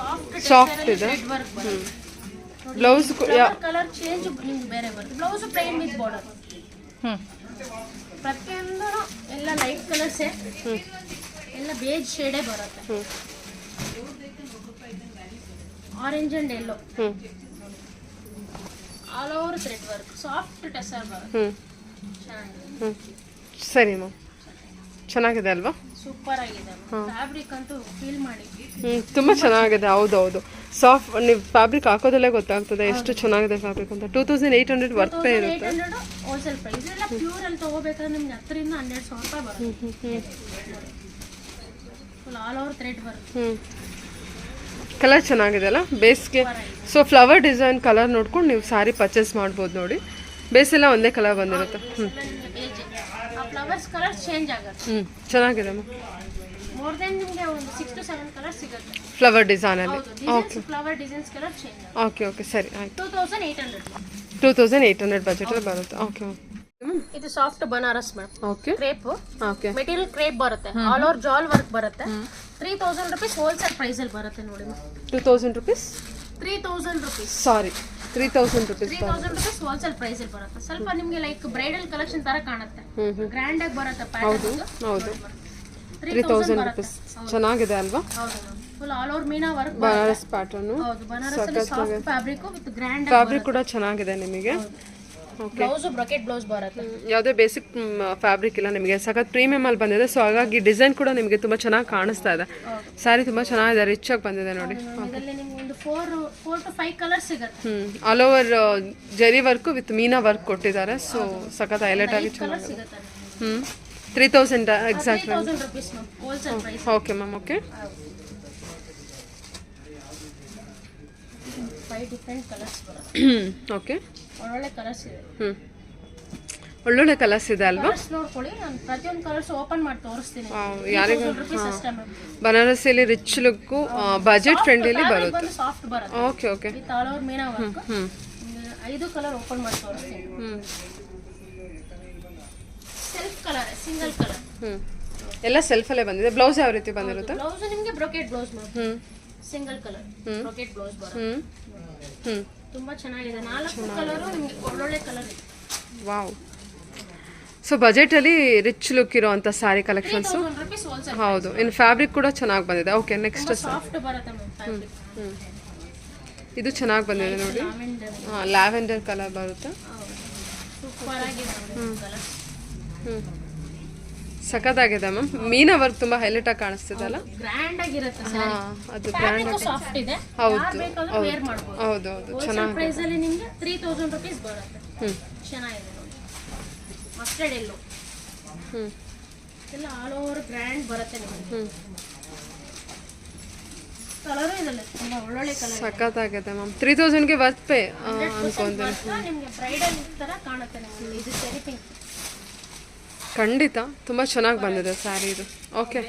ಸಾಫ್ಟ್ ಇದೆ. ಥ್ರೆಡ್ ವರ್ಕ್ ಬರುತ್ತೆ. ಬ್ಲೌಸ್ ಕಲರ್ ಚೇಂಜ್ ನಿಮ್ಗೆ ಬೇರೆ ಬರುತ್ತೆ. Blouse plain with border. ಪ್ರತಿಯೊಂದು ಎಲ್ಲ ಲೈಟ್ ಕಲರ್ಸ್, ಎಲ್ಲ ಬೇಜ್ ಶೇಡೇ ಬರುತ್ತೆ. Orange and yellow all over thread work. Soft tussar ಬರುತ್ತೆ. ಚೆನ್ನಾಗಿದೆ. ಸರಿ ಮ್ಯಾಮ್, ಚೆನ್ನಾಗಿದೆ ಅಲ್ವಾ? ಸೂಪರ್ ಆಗಿದೆ. ಫ್ಯಾಬ್ರಿಕ್ ಅಂತೂ ಫೀಲ್ ಮಾಡಿ. ತುಂಬ ಚೆನ್ನಾಗಿದೆ. ಹೌದೌದು, ಸಾಫ್ಟ್. ನೀವು ಫ್ಯಾಬ್ರಿಕ್ ಹಾಕೋದಲ್ಲೇ ಗೊತ್ತಾಗ್ತದೆ ಎಷ್ಟು ಚೆನ್ನಾಗಿದೆ ಫ್ಯಾಬ್ರಿಕ್ ಅಂತ. 2800 ವರ್ತ್ ಇರುತ್ತೆ. Wholesale price. ಎಲ್ಲ ಪ್ಯೂರ್ ಅಲ್ಲಿ ತಗೋಬೇಕಾದ್ರೆ ನಿಮ್ಗೆ 10ರಿಂದ 1200 ರೂಪಾಯಿ ಬರುತ್ತೆ. Full all over thread work. Colour ಚೆನ್ನಾಗಿದೆ ಅಲ್ಲ ಬೇಸ್ಗೆ. ಸೊ ಫ್ಲವರ್ ಡಿಸೈನ್ ಕಲರ್ ನೋಡ್ಕೊಂಡು ನೀವು ಸ್ಯಾರಿ ಪರ್ಚೇಸ್ ಮಾಡ್ಬೋದು ನೋಡಿ. ಬೇಸ್ ಎಲ್ಲ ಒಂದೇ ಕಲರ್ ಬಂದಿರುತ್ತೆ. ಫ್ಲವರ್ಸ್ ಕಲರ್ ಚೇಂಜ್ ಆಗುತ್ತೆ. ಚೆನ್ನಾಗಿದೆ ಮೋರ್ ದೆನ್ ನಿಮಗೆ ಒಂದು 6 to 7 ಕಲರ್ ಸಿಗುತ್ತೆ. ಫ್ಲವರ್ ಡಿಸೈನ್ ಅಲ್ಲಿ. Okay, flower designs colour change ಆಗುತ್ತೆ. ಓಕೆ ಸರಿ ಆಯ್ತು. 2800 ಬಜೆಟ್ ಬರುತ್ತೆ. ಓಕೆ ಇದು soft Banaras ma'am. Okay crepe. Okay material crepe ಬರುತ್ತೆ. ಆಲ್ ಓವರ್ ಜಾಲ್ ವರ್ಕ್ ಬರುತ್ತೆ. 3000 rupees ಹೋಲ್ಸೇಲ್ ಪ್ರೈಸ್ ಅಲ್ಲಿ ಬರುತ್ತೆ ನೋಡಿ. 2000 rupees. 3000 rupees. ಸಾರಿ 3000 rupees. 3000 rupees ಹೋಲ್ಸೇಲ್ ಪ್ರೈಸ್ ಅಲ್ಲಿ ಬರುತ್ತೆ. ಸ್ವಲ್ಪ ನಿಮ್ಗೆ ಲೈಕ್ ಬ್ರೈಡಲ್ ಕಲೆಕ್ಷನ್ ತರ ಕಾಣುತ್ತೆ. ಗ್ರ್ಯಾಂಡ್ ಆಗಿ ಬರುತ್ತೆ ಪ್ಯಾಟರ್ನ್. ಹೌದು 3000 rupees. ಚೆನ್ನಾಗಿದೆ ಅಲ್ವಾ? ಹೌದು ma'am. Full all over meena work. Banaras pattern. ಹೌದು, ಬನಾರಸ್ ಅಲ್ಲಿ soft fabric with grand fabric ಕೂಡ ಚೆನ್ನಾಗಿದೆ ನಿಮಗೆ. ಬ್ಲೌಸ್ ಬ್ರಾಕೆಟ್ ಬ್ಲೌಸ್ ಬರುತ್ತೆ. ಯಾವುದೇ ಬೇಸಿಕ್ ಫ್ಯಾಬ್ರಿಕ್ ಇಲ್ಲ ನಿಮಗೆ. ಸಖತ್ ಪ್ರೀಮಿಯಮ್ ಅಲ್ಲಿ ಬಂದಿದೆ. ಸೊ ಹಾಗಾಗಿ ಡಿಸೈನ್ ಕೂಡ ನಿಮಗೆ ತುಂಬಾ ಚೆನ್ನಾಗಿ ಕಾಣಿಸ್ತಾ ಇದೆ. ಸ್ಯಾರಿ ತುಂಬಾ ಚೆನ್ನಾಗಿದೆ, ರಿಚ್ ಆಗಿ ಬಂದಿದೆ ನೋಡಿ. ಇದರಲ್ಲಿ ನಿಮಗೆ ಒಂದು 4 to 5 ಕಲರ್ಸ್ ಸಿಗುತ್ತೆ. ಆಲ್ ಓವರ್ ಜರಿ ವರ್ಕ್ ವಿತ್ ಮೀನಾ ವರ್ಕ್ ಕೊಟ್ಟಿದ್ದಾರೆ. ಸೊ ಸಖತ್ ಹೈಲೈಟ್ ಆಗಿ ಕಲರ್ ಚೆನ್ನಾಗಿದೆ. ಸಿಗುತ್ತೆ. 3000 exact. 3000 rupees ma'am wholesale price. Okay ma'am. Okay 5 different colours ಬರುತ್ತೆ. ಓಕೆ ಒಳ್ಳೊಳ್ಳೆ ಕಲರ್ಸ್ ಇದೆ. ಒಳ್ಳೊಳ್ಳೆ ಕಲರ್ಸ್ ಇದೆ ಅಲ್ವಾ? ಕಲರ್ಸ್ ನೋಡ್ಕೊಳ್ಳಿ. ನಾನು ಪ್ರತಿಯೊಂದು ಕಲರ್ಸ್ ಓಪನ್ ಮಾಡಿ ತೋರಿಸ್ತೀನಿ. ಯಾರಿಗೂ ಅಷ್ಟೇ ಮ್ಯಾಮ್. ಬನಾರಸಿಯಲ್ಲಿ ರಿಚ್ ಲುಕ್, ಬಜೆಟ್ ಫ್ರೆಂಡ್ಲಿ ಬರುತ್ತೆ. ಬಂದು ಸಾಫ್ಟ್ ಬರುತ್ತೆ. Okay okay with all over meena work. 5 colour open ಮಾಡಿ ತೋರಿಸ್ತೀನಿ. Self colour, single colour. ಎಲ್ಲ ಸೆಲ್ಫ್ ಅಲ್ಲೇ ಬಂದಿದೆ. ಬ್ಲೌಸ್ ಯಾವ ರೀತಿ ಬಂದಿರುತ್ತೆ? ಬ್ಲೌಸ್ ನಿಮಗೆ brocade blouse ma'am. Single colour brocade blouse ಬರುತ್ತೆ. ತುಂಬಾ ಚೆನ್ನಾಗಿದೆ. 4 ಕಲರು ನಿಮಗೆ ಒಳ್ಳೊಳ್ಳೆ ಕಲರ್ ಇದೆ. ವಾವ್. ಸೊ ಬಜೆಟಲ್ಲಿ ರಿಚ್ ಲುಕ್ ಇರೋಂಥ ಸ್ಯಾರಿ ಕಲೆಕ್ಷನ್ಸು. 3000 rupees wholesale. ಹೌದು. ಇನ್ನು ಫ್ಯಾಬ್ರಿಕ್ ಕೂಡ ಚೆನ್ನಾಗಿ ಬಂದಿದೆ. ಓಕೆ ನೆಕ್ಸ್ಟ್ ಸಾಫ್ಟ್ ಬರುತ್ತೆ ಮ್ಯಾಮ್ ಫ್ಯಾಬ್ರಿಕ್. ಇದು ಚೆನ್ನಾಗಿ ಬಂದಿದೆ ನೋಡಿ. ಲ್ಯಾವೆಂಡರ್ ಕಲರ್ ಬರುತ್ತೆ. ಸೂಪರ್ ಆಗಿದೆ ಕಲರ್. ಸಖತ್ತಾಗಿದೆ ಮ್ಯಾಮ್. ಮೀನಾ ವರ್ಕ್ ತುಂಬಾ ಹೈಲೈಟ್ ಆಗಿ ಕಾಣಿಸ್ತಿದೆ ಅಲ್ಲ? ಗ್ರ್ಯಾಂಡ್ ಆಗಿರುತ್ತೆ. ಅದು ಗ್ರ್ಯಾಂಡ್ ಆಗಿ. ಸಾಫ್ಟ್ ಇದೆ. ಹೌದು ಯಾರು ಬೇಕಾದ್ರೂ ವೇರ್ ಮಾಡಬಹುದು. ಹೌದು ಹೌದು ಹೋಲ್ಸೇಲ್ ಪ್ರೈಸ್ ಅಲ್ಲಿ ನಿಮಗೆ 3000 rupees ಬರುತ್ತೆ. ಚೆನ್ನಾಗಿದೆ ನೋಡಿ. ಮಸ್ಟರ್ಡ್ ಎಲ್ಲೋ ಎಲ್ಲ ಆಲ್ ಓವರ್ ಗ್ರ್ಯಾಂಡ್ ಬರುತ್ತೆ ನಿಮಗೆ. ಕಲರು ಇದಲ್ಲ ತುಂಬಾ ಒಳ್ಳೊಳ್ಳೆ ಕಲರ್. ಸಖತ್ತಾಗಿದೆ ಮ್ಯಾಮ್. 3000ಗೆ ವರ್ತ್ ಪೇ ಅನ್ಕೊಂತೀನಿ. ನಿಮಗೆ ಬ್ರೈಡಲ್ ತರ ಕಾಣುತ್ತೆ ನಿಮಗೆ. ಇದು ಚೆರಿ ಪಿಂಕ್. ಖಂಡಿತ ತುಂಬ ಚೆನ್ನಾಗಿ ಬಂದಿದೆ ಸ್ಯಾರಿ ಇದು. ಓಕೆ,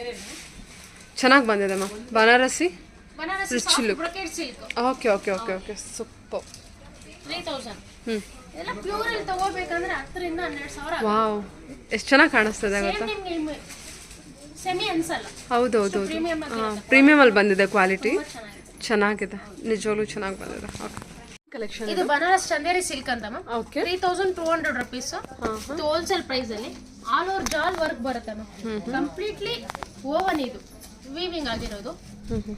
ಚೆನ್ನಾಗಿ ಬಂದಿದೆ ma'am. Banarasi Banarasi rich look. Brocade silk. Okay okay okay okay super. 3000. ಹ್ಞೂ ಎಲ್ಲ ಪ್ಯೂರ್ ಅಲ್ಲಿ ತಗೋಬೇಕಂದ್ರೆ 10 ರಿಂದ 12,000. ವಾವ್, ಎಷ್ಟು ಚೆನ್ನಾಗಿ ಕಾಣಿಸ್ತದೆ ಗೊತ್ತಾ? ನಿಮಗೆ ಸೆಮಿ ಅನ್ಸಲ್ಲ. ಹೌದು ಹೌದು ಹೌದು. ಪ್ರೀಮಿಯಂ ಪ್ರೀಮಿಯಮಲ್ಲಿ ಬಂದಿದೆ ಕ್ವಾಲಿಟಿ. ಚೆನ್ನಾಗಿದೆ. ಚೆನ್ನಾಗಿದೆ, ನಿಜವಾಗ್ಲೂ ಚೆನ್ನಾಗಿ ಬಂದಿದೆ. ಓಕೆ, ಕಲೆಕ್ಷನ್ ಇದು ಬನಾರಸ್ ಚಂದೇರಿ ಸಿಲ್ಕ್ ಅಂತ ಮ್ಯಾಮ್. Okay 3200 rupees. ಇದು ಹೋಲ್ಸೇಲ್ ಪ್ರೈಸ್ ಅಲ್ಲಿ ಆಲ್ ಓವರ್ ಜಾಲ್ ವರ್ಕ್ ಬರುತ್ತೆ ಮ್ಯಾಮ್. ಕಂಪ್ಲೀಟ್ಲಿ ಓವನ್ ಇದು ವೀವಿಂಗ್ ಆಗಿರೋದು.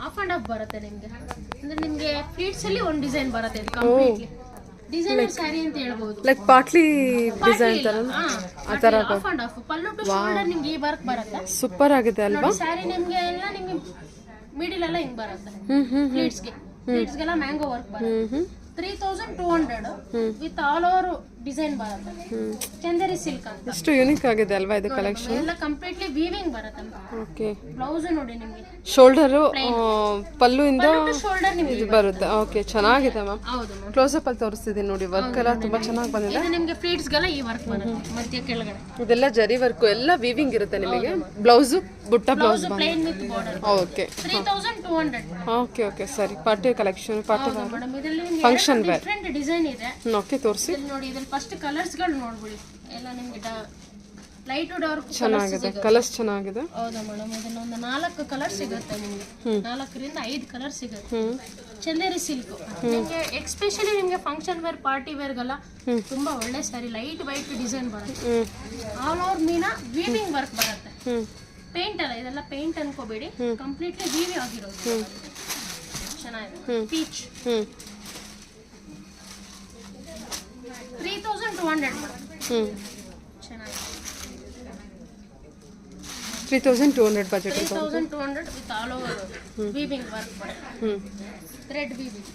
ಆಫ್ ಅಂಡ್ ಆಫ್ ಬರುತ್ತೆ ನಿಮ್ಗೆ. ಅಂದ್ರೆ ನಿಮ್ಗೆ ಪ್ಲೀಟ್ಸ್ ಅಲ್ಲಿ ಒಂದು ಡಿಸೈನ್ ಬರುತ್ತೆ. ಇದು ಕಂಪ್ಲೀಟ್ಲಿ ಡಿಸೈನರ್ ಸ್ಯಾರಿ ಅಂತ ಹೇಳ್ಬೋದು. ಲೈಕ್ ಪಾಟ್ಲಿ ಡಿಸೈನ್ ತರ ಆ ಥರ ಆಫ್ ಅಂಡ್ ಆಫ್ ಪಲ್ಲು ಟು ಶೋಲ್ಡರ್ ನಿಮ್ಗೆ ಈ ವರ್ಕ್ ಬರುತ್ತೆ. ಸೂಪರ್ ಆಗಿದೆ ಅಲ್ವಾ? ಸ್ಯಾರಿ ನಿಮ್ಗೆ ಎಲ್ಲ ನಿಮ್ಗೆ ಮಿಡಿಲ್ ಎಲ್ಲ ಹಿಂಗ್ ಬರುತ್ತೆ. ಪ್ಲೀಟ್ಸ್ಗೆಲ್ಲ ಮ್ಯಾಂಗೋ ವರ್ಕ್ ಬರುತ್ತೆ. 3200 ವಿತ್ ಆಲ್ ಓವರ್ ಡಿಸೈನ್ ಬರುತ್ತೆ. ಚಂದೇರಿ ಸಿಲ್ಕ್ ಅಂತ. ಎಷ್ಟು ಯೂನಿಕ್ ಆಗಿದೆ ಅಲ್ವಾ ಇದು ಕಲೆಕ್ಷನ್? ಎಲ್ಲ ಕಂಪ್ಲೀಟ್ಲಿ ವೀವಿಂಗ್ ಬರುತ್ತೆ. ಓಕೆ, ಬ್ಲೌಸ್ ನೋಡಿ ನಿಮಗೆ ಶೋಲ್ಡರು ಪಲ್ಲು ಇಂದ ಶೋಲ್ಡರ್ ನಿಮಗೆ ಇದು ಬರುತ್ತೆ. ಓಕೆ, ಚೆನ್ನಾಗಿದೆ ಮ್ಯಾಮ್. ಹೌದು ಮ್ಯಾಮ್. ಕ್ಲೋಸ್ ಅಪ್ ಅಲ್ಲಿ ತೋರಿಸ್ತಿದ್ದೀನಿ ನೋಡಿ. ವರ್ಕ್ ಎಲ್ಲ ತುಂಬಾ ಚೆನ್ನಾಗಿ ಬಂದಿದೆ. ಇದು ನಿಮಗೆ ಪ್ಲೀಟ್ಸ್ಗೆಲ್ಲ ಈ ವರ್ಕ್ ಬರುತ್ತೆ ಮಧ್ಯ ಕೆಳಗಡೆ. ಇದೆಲ್ಲ ಜರಿ ವರ್ಕ್ ಎಲ್ಲ ವೀವಿಂಗ್ ಇರುತ್ತೆ ನಿಮಗೆ. Blouse butta blouse plain with border. Okay 3200. Okay okay ಸರಿ. Party collection, party wear, madam ಇದರಲ್ಲಿ ಫಂಕ್ಷನ್ ವೇರ್. ಡಿಫರೆಂಟ್ ಡಿಸೈನ್ ಇದೆ. ಓಕೆ, ತೋರಿಸಿ. ಇಲ್ಲಿ ನೋಡಿ, ಇದ್ರಲ್ಲಿ ಫಸ್ಟ್ ಕಲರ್ಸ್ ಗಳು ನೋಡ್ಬಿಡಿ. ಎಲ್ಲ ನಿಮಗೆ ಲೈಟ್ ಟು ಡಾರ್ಕ್ ಚೆನ್ನಾಗಿದೆ, ಕಲರ್ಸ್ ಚೆನ್ನಾಗಿದೆ. ಹೌದಾ ಮೇಡಮ್? ಇದನ್ನ ಒಂದು 4 ಕಲರ್ ಸಿಗುತ್ತೆ ನಿಮಗೆ. 4 ರಿಂದ 5 ಕಲರ್ ಸಿಗುತ್ತೆ. ಚಂದೇರಿ ಸಿಲ್ಕ್ ನಿಮಗೆ ಎಕ್ಸ್ಪೆಷಲಿ ನಿಮಗೆ ಫಂಕ್ಷನ್ ವೇರ್, ಪಾರ್ಟಿ ವೇರ್ಗೆಲ್ಲ ತುಂಬಾ ಒಳ್ಳೆ ಸ್ಯಾರಿ. ಲೈಟ್ ವೈಟ್ ಡಿಸೈನ್ ಬರುತ್ತೆ. All over meena weaving work ಬರುತ್ತೆ. ಪೇಂಟ್ ಅಲ್ಲ ಇದೆಲ್ಲ, ಪೇಂಟ್ ಅನ್ಕೋಬೇಡಿ. ಕಂಪ್ಲೀಟ್ಲಿ ವೀವಿಂಗ್ ಆಗಿರೋದು. ಚೆನ್ನಾಗಿದೆ. Peach 3200 madam. ಚೆನ್ನಾಗಿದೆ. 3200 budget. 3200 with all over weaving work ಬರುತ್ತೆ. Thread weaving.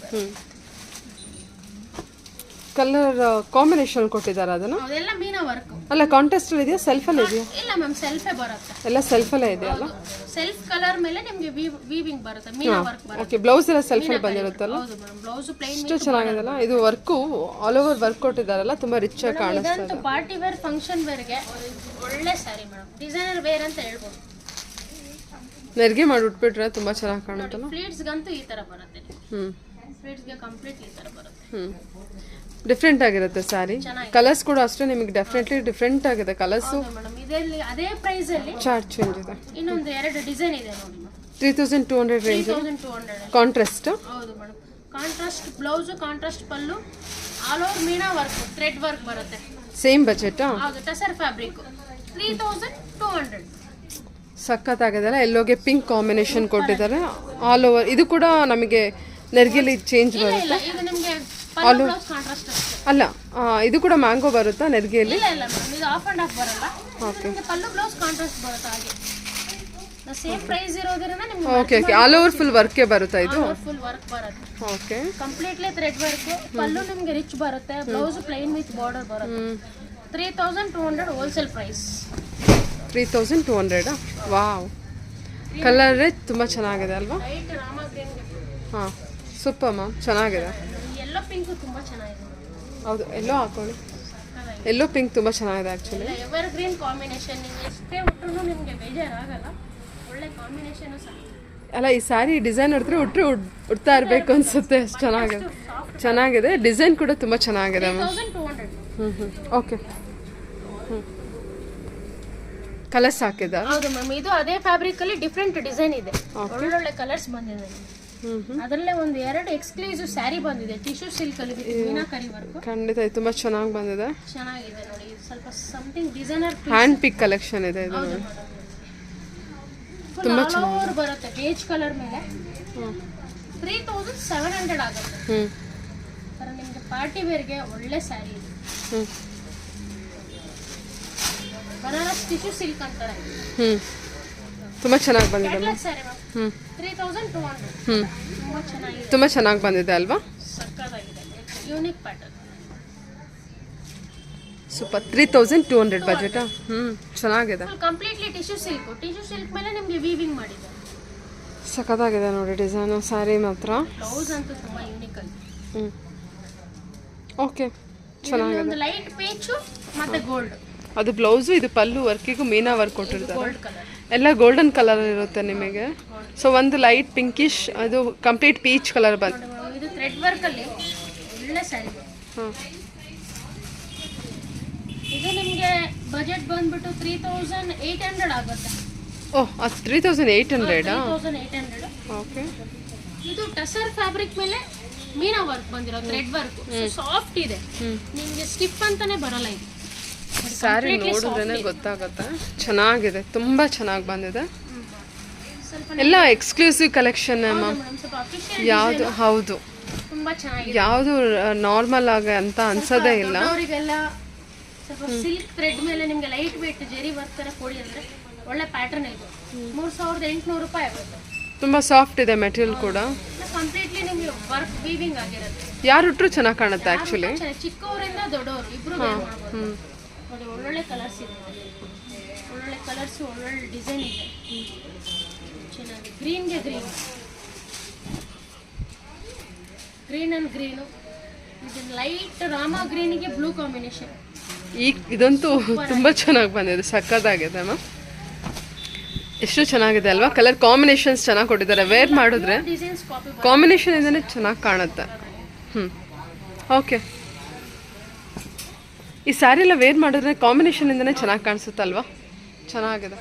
ಕಲರ್ ಕಾಂಬಿನೇಷನ್ ಕೊಟ್ಟಿದ್ದಾರೆ ಅದನ್ನ? ಅದೆಲ್ಲ ಮೀನಾ ವರ್ಕ್. ಅಲ್ಲ, ಕಾಂಟೆಸ್ಟ್ ಅಲ್ಲಿ ಇದೆಯಾ, ಸೆಲ್ಫ್ ಅಲ್ಲಿ ಇದೆಯಾ? ಇಲ್ಲ ಮ್ಯಾಮ್, ಸೆಲ್ಫೇ ಬರುತ್ತೆ. ಎಲ್ಲ ಸೆಲ್ಫ್ ಅಲ್ಲೇ ಇದೆ ಅಲ್ಲ? ಸೆಲ್ಫ್ ಕಲರ್ ಮೇಲೆ ನಿಮಗೆ ವೀವಿಂಗ್ ಬರುತ್ತೆ. ಮೀನಾ ವರ್ಕ್ ಬರುತ್ತೆ. ಓಕೆ, ಬ್ಲೌಸ್ ಎಲ್ಲ ಸೆಲ್ಫ್ ಅಲ್ಲಿ ಬಂದಿರುತ್ತಲ್ಲ? ಹೌದು ಮೇಡಮ್. Blouse plain. ಎಷ್ಟು ಚೆನ್ನಾಗಿದೆಲ್ಲ ಇದು ವರ್ಕು. ಆಲ್ ಓವರ್ ವರ್ಕ್ ಕೊಟ್ಟಿದ್ದಾರಲ್ಲ, ತುಂಬಾ ರಿಚ್ ಆಗಿ ಕಾಣಿಸ್ತಾ ಇದಂತೂ ಪಾರ್ಟಿ ವೇರ್, ಫಂಕ್ಷನ್ ವೇರ್ಗೆ ಒಳ್ಳೆ ಸ್ಯಾರಿ ಮೇಡಮ್. ಡಿಸೈನರ್ ವೇರ್ ಅಂತ ಹೇಳ್ಬೋದು. ನೆರಿಗೆ ಮಾಡಿ ಉಟ್ಬಿಟ್ರೆ ತುಂಬಾ ಚೆನ್ನಾಗಿ ಕಾಣುತ್ತಲ್ಲ. ಫ್ಲೀಟ್ಸ್ಗಂತೂ ಈ ತರ ಬರುತ್ತೆ. ಫ್ಲೀಟ್ಸ್ಗೆ ಕಂಪ್ಲೀಟ್ ಈ ತರ ಬರುತ್ತೆ. ಡಿಫ್ರೆಂಟ್ ಆಗಿರುತ್ತೆ ಸ್ಯಾರಿ. ಕಲರ್ಸ್ ಕೂಡ ಅಷ್ಟೇ ನಿಮಗೆ ಡೆಫಿನೆಟ್ಲಿ ಡಿಫ್ರೆಂಟ್ ಆಗಿದೆ ಕಲರ್ಸ್. ಮೇಡಮ್ ಇದರಲ್ಲಿ ಅದೇ ಪ್ರೈಸ್ ಅಲ್ಲಿ ಚಾರ್ಟ್ ಚೇಂಜ್ ಇದೆ. ಇನ್ನೊಂದು 2 ಡಿಸೈನ್ ಇದೆ ನೋಡಿ. 3200 ರೇಂಜ್. 3200 ಕಾಂಟ್ರಾಸ್ಟ್. ಹೌದು ಮೇಡಮ್. ಕಾಂಟ್ರಾಸ್ಟ್ ಬ್ಲೌಸ್, ಕಾಂಟ್ರಾಸ್ಟ್ ಪಲ್ಲು, all over meena work, thread work ಬರುತ್ತೆ. Same budget. ಹೌದು, ಟಸರ್ ಫ್ಯಾಬ್ರಿಕ್. 3200. ಸಖತ್ತಾಗಿದೆಲ್ಲ. ಎಲ್ಲೋಗೆ ಪಿಂಕ್ ಕಾಂಬಿನೇಷನ್ ಕೊಟ್ಟಿದ್ದಾರೆ. ಆಲ್ ಓವರ್ ಇದು ಕೂಡ ನಮಗೆ ನೆರ್ಗೆಲಿ ಚೇಂಜ್ ಬರುತ್ತೆ. ಇಲ್ಲ, ಇದು ನಿಮಗೆ ಪಲ್ಲು ಬ್ಲೌಸ್ ಕಾಂಟ್ರಾಸ್ಟ್ ಅಷ್ಟೇ. ಅಲ್ಲ, ಇದು ಕೂಡ ಮ್ಯಾಂಗೋ ಬರುತ್ತಾ ನೆರ್ಗೆಯಲ್ಲಿ? ಇಲ್ಲ ಇಲ್ಲ ಮೇಡಮ್, ಇದು ಆಫ್ ಅಂಡ್ ಆಫ್ ಬರಲ್ಲ. ನಿಮಗೆ ಪಲ್ಲು ಬ್ಲೌಸ್ ಕಾಂಟ್ರಾಸ್ಟ್ ಬರುತ್ತೆ. ಹಾಗೆ ಸೇಮ್ ಪ್ರೈಸ್ ಇರೋದ್ರಿಂದ ನಿಮಗೆ okay okay. All over full ವರ್ಕೇ ಬರುತ್ತಾ ಇದು? ಫುಲ್ ವರ್ಕ್ ಬರುತ್ತೆ. Okay, completely thread work. Pallu ನಿಮಗೆ ರಿಚ್ ಬರುತ್ತೆ. ಬ್ಲೌಸ್ ಪ್ಲೈನ್ ವಿತ್ ಬಾರ್ಡರ್ ಬರುತ್ತೆ. 3200 ಹೋಲ್ಸೇಲ್ ಪ್ರೈಸ್. 3200. ವಾವ್, ಕಲರ್ ತುಂಬ ಚೆನ್ನಾಗಿದೆ ಅಲ್ವಾ? Light Rama green. ಹಾಂ, ಸೂಪರ್ ಮ್ಯಾಮ್, ಚೆನ್ನಾಗಿದೆ. ಎಲ್ಲೋ ಪಿಂಕ್ ತುಂಬಾ ಚೆನ್ನಾಗಿದೆ. ಹೌದು, ಎಲ್ಲೋ ಹಾಕೊಳ್ಳಿ. ಎಲ್ಲೋ ಪಿಂಕ್ ತುಂಬ ಚೆನ್ನಾಗಿದೆ ಆ್ಯಕ್ಚುಲಿ. Ever green combination. ನೀವು ಎಷ್ಟೇ ಉಟ್ರು ನಿಮಗೆ ಬೇಜಾರಾಗಲ್ಲ. ಒಳ್ಳೆ ಕಾಂಬಿನೇಷನ್ ಸಹ. ಅಲ್ಲ, ಈ ಸ್ಯಾರಿ ಡಿಸೈನ್ ನೋಡಿದ್ರೆ ಉಡ್ತಾ ಇರಬೇಕು ಅನ್ಸುತ್ತೆ. ಅಷ್ಟು ಚೆನ್ನಾಗಿದೆ. ಚೆನ್ನಾಗಿದೆ. ಡಿಸೈನ್ ಕೂಡ ತುಂಬ ಚೆನ್ನಾಗಿದೆ ಮ್ಯಾಮ್. 3200. ಓಕೆ. ಕಲರ್ಸ್ ಹಾಕಿದ? ಹೌದು ಮ್ಯಾಮ್. ಇದು ಅದೇ ಫ್ಯಾಬ್ರಿಕ್ ಅಲ್ಲಿ ಡಿಫ್ರೆಂಟ್ ಡಿಸೈನ್ ಇದೆ. ಒಳ್ಳೊಳ್ಳೆ ಕಲರ್ಸ್ ಬಂದಿದೆ. ಅದರಲ್ಲೇ ಒಂದು 2 ಎಕ್ಸ್ಕ್ಲೂಸಿವ್ ಸ್ಯಾರಿ ಬಂದಿದೆ. ಟಿಶ್ಯೂ ಸಿಲ್ಕ್ ಅಲ್ಲಿ ಮೀನಾಕರಿ ವರ್ಕ್. ಖಂಡಿತ ಇದು ತುಂಬಾ ಚೆನ್ನಾಗಿ ಬಂದಿದೆ. ಚೆನ್ನಾಗಿದೆ ನೋಡಿ. ಸ್ವಲ್ಪ ಸಮಥಿಂಗ್ ಡಿಸೈನರ್ ಹ್ಯಾಂಡ್ ಪಿಕ್ ಕಲೆಕ್ಷನ್ ಇದೆ ಇದು. ತುಂಬಾ ಚೆನ್ನಾಗಿ ಬರುತ್ತೆ. ಬೇಜ್ ಕಲರ್ ಮೇಲೆ 3700 ಆಗುತ್ತೆ. ತರ ನಿಮಗೆ ಪಾರ್ಟಿ ವೇರ್ ಗೆ ಒಳ್ಳೆ ಸ್ಯಾರಿ ಇದೆ. ಬನಾರಸ್ ಟಿಶ್ಯೂ ಸಿಲ್ಕ್ ಅಂತಾರೆ. ತುಂಬಾ ಚೆನ್ನಾಗಿ ಬಂದಿದೆ. 3200. ತುಂಬಾ ಚೆನ್ನಾಗಿದೆ. ತುಂಬಾ ಚೆನ್ನಾಗಿ ಬಂದಿದೆ ಅಲ್ವಾ? ಸಕ್ಕತ್ತಾಗಿದೆ. Unique pattern. ಸೂಪರ್. 3200 ಬಜೆಟ್. ಚೆನ್ನಾಗಿದೆ. Completely tissue silk. Tissue silk ಮೇಲೆ ನಿಮಗೆ ವೀವಿಂಗ್ ಮಾಡಿದ್ದಾರೆ. ಸಖತ್ತಾಗಿದೆ ನೋಡಿ ಡಿಸೈನು ಸ್ಯಾರಿ ಮಾತ್ರ. ಬ್ಲೌಸ್ ಅಂತೂ ತುಂಬಾ ಯೂನಿಕ್ ಆಗಿದೆ. ಹ್ಞೂ ಓಕೆ ಚೆನ್ನಾಗಿದೆ. ಒಂದು ಲೈಟ್ ಪೀಚು ಮತ್ತೆ ಗೋಲ್ಡ್. ಅದು ಬ್ಲೌಸು, ಇದು ಪಲ್ಲು ವರ್ಕಿಗೂ ಮೀನಾ ವರ್ಕ್ ಕೊಟ್ಟಿರ್ತಾರೆ. ಗೋಲ್ಡ್ ಕಲರ್ ಎಲ್ಲ ಗೋಲ್ಡನ್ ಕಲರ್ ಇರುತ್ತೆ ನಿಮಗೆ. ಸೊ ಒಂದು ಲೈಟ್ ಪಿಂಕಿಶ್, ಅದು ಕಂಪ್ಲೀಟ್ ಪೀಚ್ ಕಲರ್ ಬಂತು. ಇದು ಥ್ರೆಡ್ ವರ್ಕ್ ಅಲ್ಲಿ ಒಳ್ಳೆ ಸ್ಯಾರಿ. ಹಾಂ ಇದು ನಿಮಗೆ ಬಜೆಟ್ ಬಂದ್ಬಿಟ್ಟು 3800 ಆಗುತ್ತೆ. ಓಹ್ ಅದು 3800. 3800. ಓಕೆ. ಇದು ಟಸರ್ ಫ್ಯಾಬ್ರಿಕ್ ಮೇಲೆ ಮೀನಾ ವರ್ಕ್ ಬಂದಿರೋ ಥ್ರೆಡ್ ವರ್ಕ್. ಸಾಫ್ಟ್ ಇದೆ, ನಿಮಗೆ ಸ್ಟಿಫ್ ಅಂತಾನೆ ಬರಲ್ಲ. ಇದು ಸ್ಯಾರಿ ನೋಡಿದ್ರೇ ಗೊತ್ತಾಗುತ್ತೆ. ಚೆನ್ನಾಗಿದೆ, ತುಂಬ ಚೆನ್ನಾಗಿ ಬಂದಿದೆ. ಸ್ವಲ್ಪ ಎಲ್ಲ ಎಕ್ಸ್ಕ್ಲೂಸಿವ್ ಕಲೆಕ್ಷನ್ ಅಮ್ಮ. ಸ್ವಲ್ಪ ಅಫಿಷಿಯಲ್ ಯಾವುದು ಹೌದು, ತುಂಬಾ ಚೆನ್ನಾಗಿದೆ. ಯಾವುದು ನಾರ್ಮಲ್ ಆಗಿ ಅಂತ ಅನ್ಸೋದೇ ಇಲ್ಲ. ಅವರಿಗೆಲ್ಲ ಸ್ವಲ್ಪ ಸಿಲ್ಕ್ ಥ್ರೆಡ್ ಮೇಲೆ ನಿಮಗೆ ಲೈಟ್ ವೇಟ್ ಜೆರಿ ವರ್ಕ್ ತರ ಕೊಡಿ ಅಂದ್ರೆ ಒಳ್ಳೆ ಪ್ಯಾಟರ್ನ್ ಇದು. 3800 ರೂಪಾಯಿ ಆಗುತ್ತೆ. ತುಂಬ ಸಾಫ್ಟ್ ಇದೆ ಮೆಟೀರಿಯಲ್ ಕೂಡ. ಕಂಪ್ಲೀಟ್ಲಿ ನಿಮಗೆ ವರ್ಕ್ ವೀವಿಂಗ್ ಆಗಿರುತ್ತೆ. ಯಾರು ಉಟ್ರು ಚೆನ್ನಾಗಿ ಕಾಣುತ್ತೆ ಆ್ಯಕ್ಚುಲಿ. ಚಿಕ್ಕವರಿಂದ ದೊಡ್ಡವರು ಇಬ್ರು ನೋಡಿ. ಒಳ್ಳೊಳ್ಳೆ ಕಲರ್ಸ್ ಇದೆ, ಒಳ್ಳೊಳ್ಳೆ ಕಲರ್ಸ್, ಒಳ್ಳೊಳ್ಳೆ ಡಿಸೈನ್ ಇದೆ. ಚೆನ್ನಾಗಿ ಗ್ರೀನ್ಗೆ ಗ್ರೀನ್, ಗ್ರೀನ್ ಅಂಡ್ ಗ್ರೀನು. ಇದು ಲೈಟ್ ರಾಮ ಗ್ರೀನಿಗೆ ಬ್ಲೂ ಕಾಂಬಿನೇಷನ್. ಇದಂತೂ ತುಂಬ ಚೆನ್ನಾಗಿ ಬಂದಿದೆ, ಸಕ್ಕತ್ತಾಗಿದೆ ಮ್ಯಾಮ್. ಎಷ್ಟು ಚೆನ್ನಾಗಿದೆ ಅಲ್ವಾ, ಕಲರ್ ಕಾಂಬಿನೇಷನ್ಸ್ ಚೆನ್ನಾಗಿ ಕೊಟ್ಟಿದ್ದಾರೆ. ವೇರ್ ಮಾಡಿದ್ರೆ ಡಿಸೈನ್ಸ್ ಕಾಪಿ ಕಾಂಬಿನೇಷನ್ ಇಂದನೇ ಚೆನ್ನಾಗಿ ಕಾಣುತ್ತೆ. ಓಕೆ. ಈ ಸ್ಯಾರಿ ಎಲ್ಲ ವೇರ್ ಮಾಡಿದ್ರೆ ಕಾಂಬಿನೇಷನ್ ಇಂದನೇ ಚೆನ್ನಾಗಿ ಕಾಣಿಸುತ್ತಲ್ವಾ, ಚೆನ್ನಾಗಿದೆ.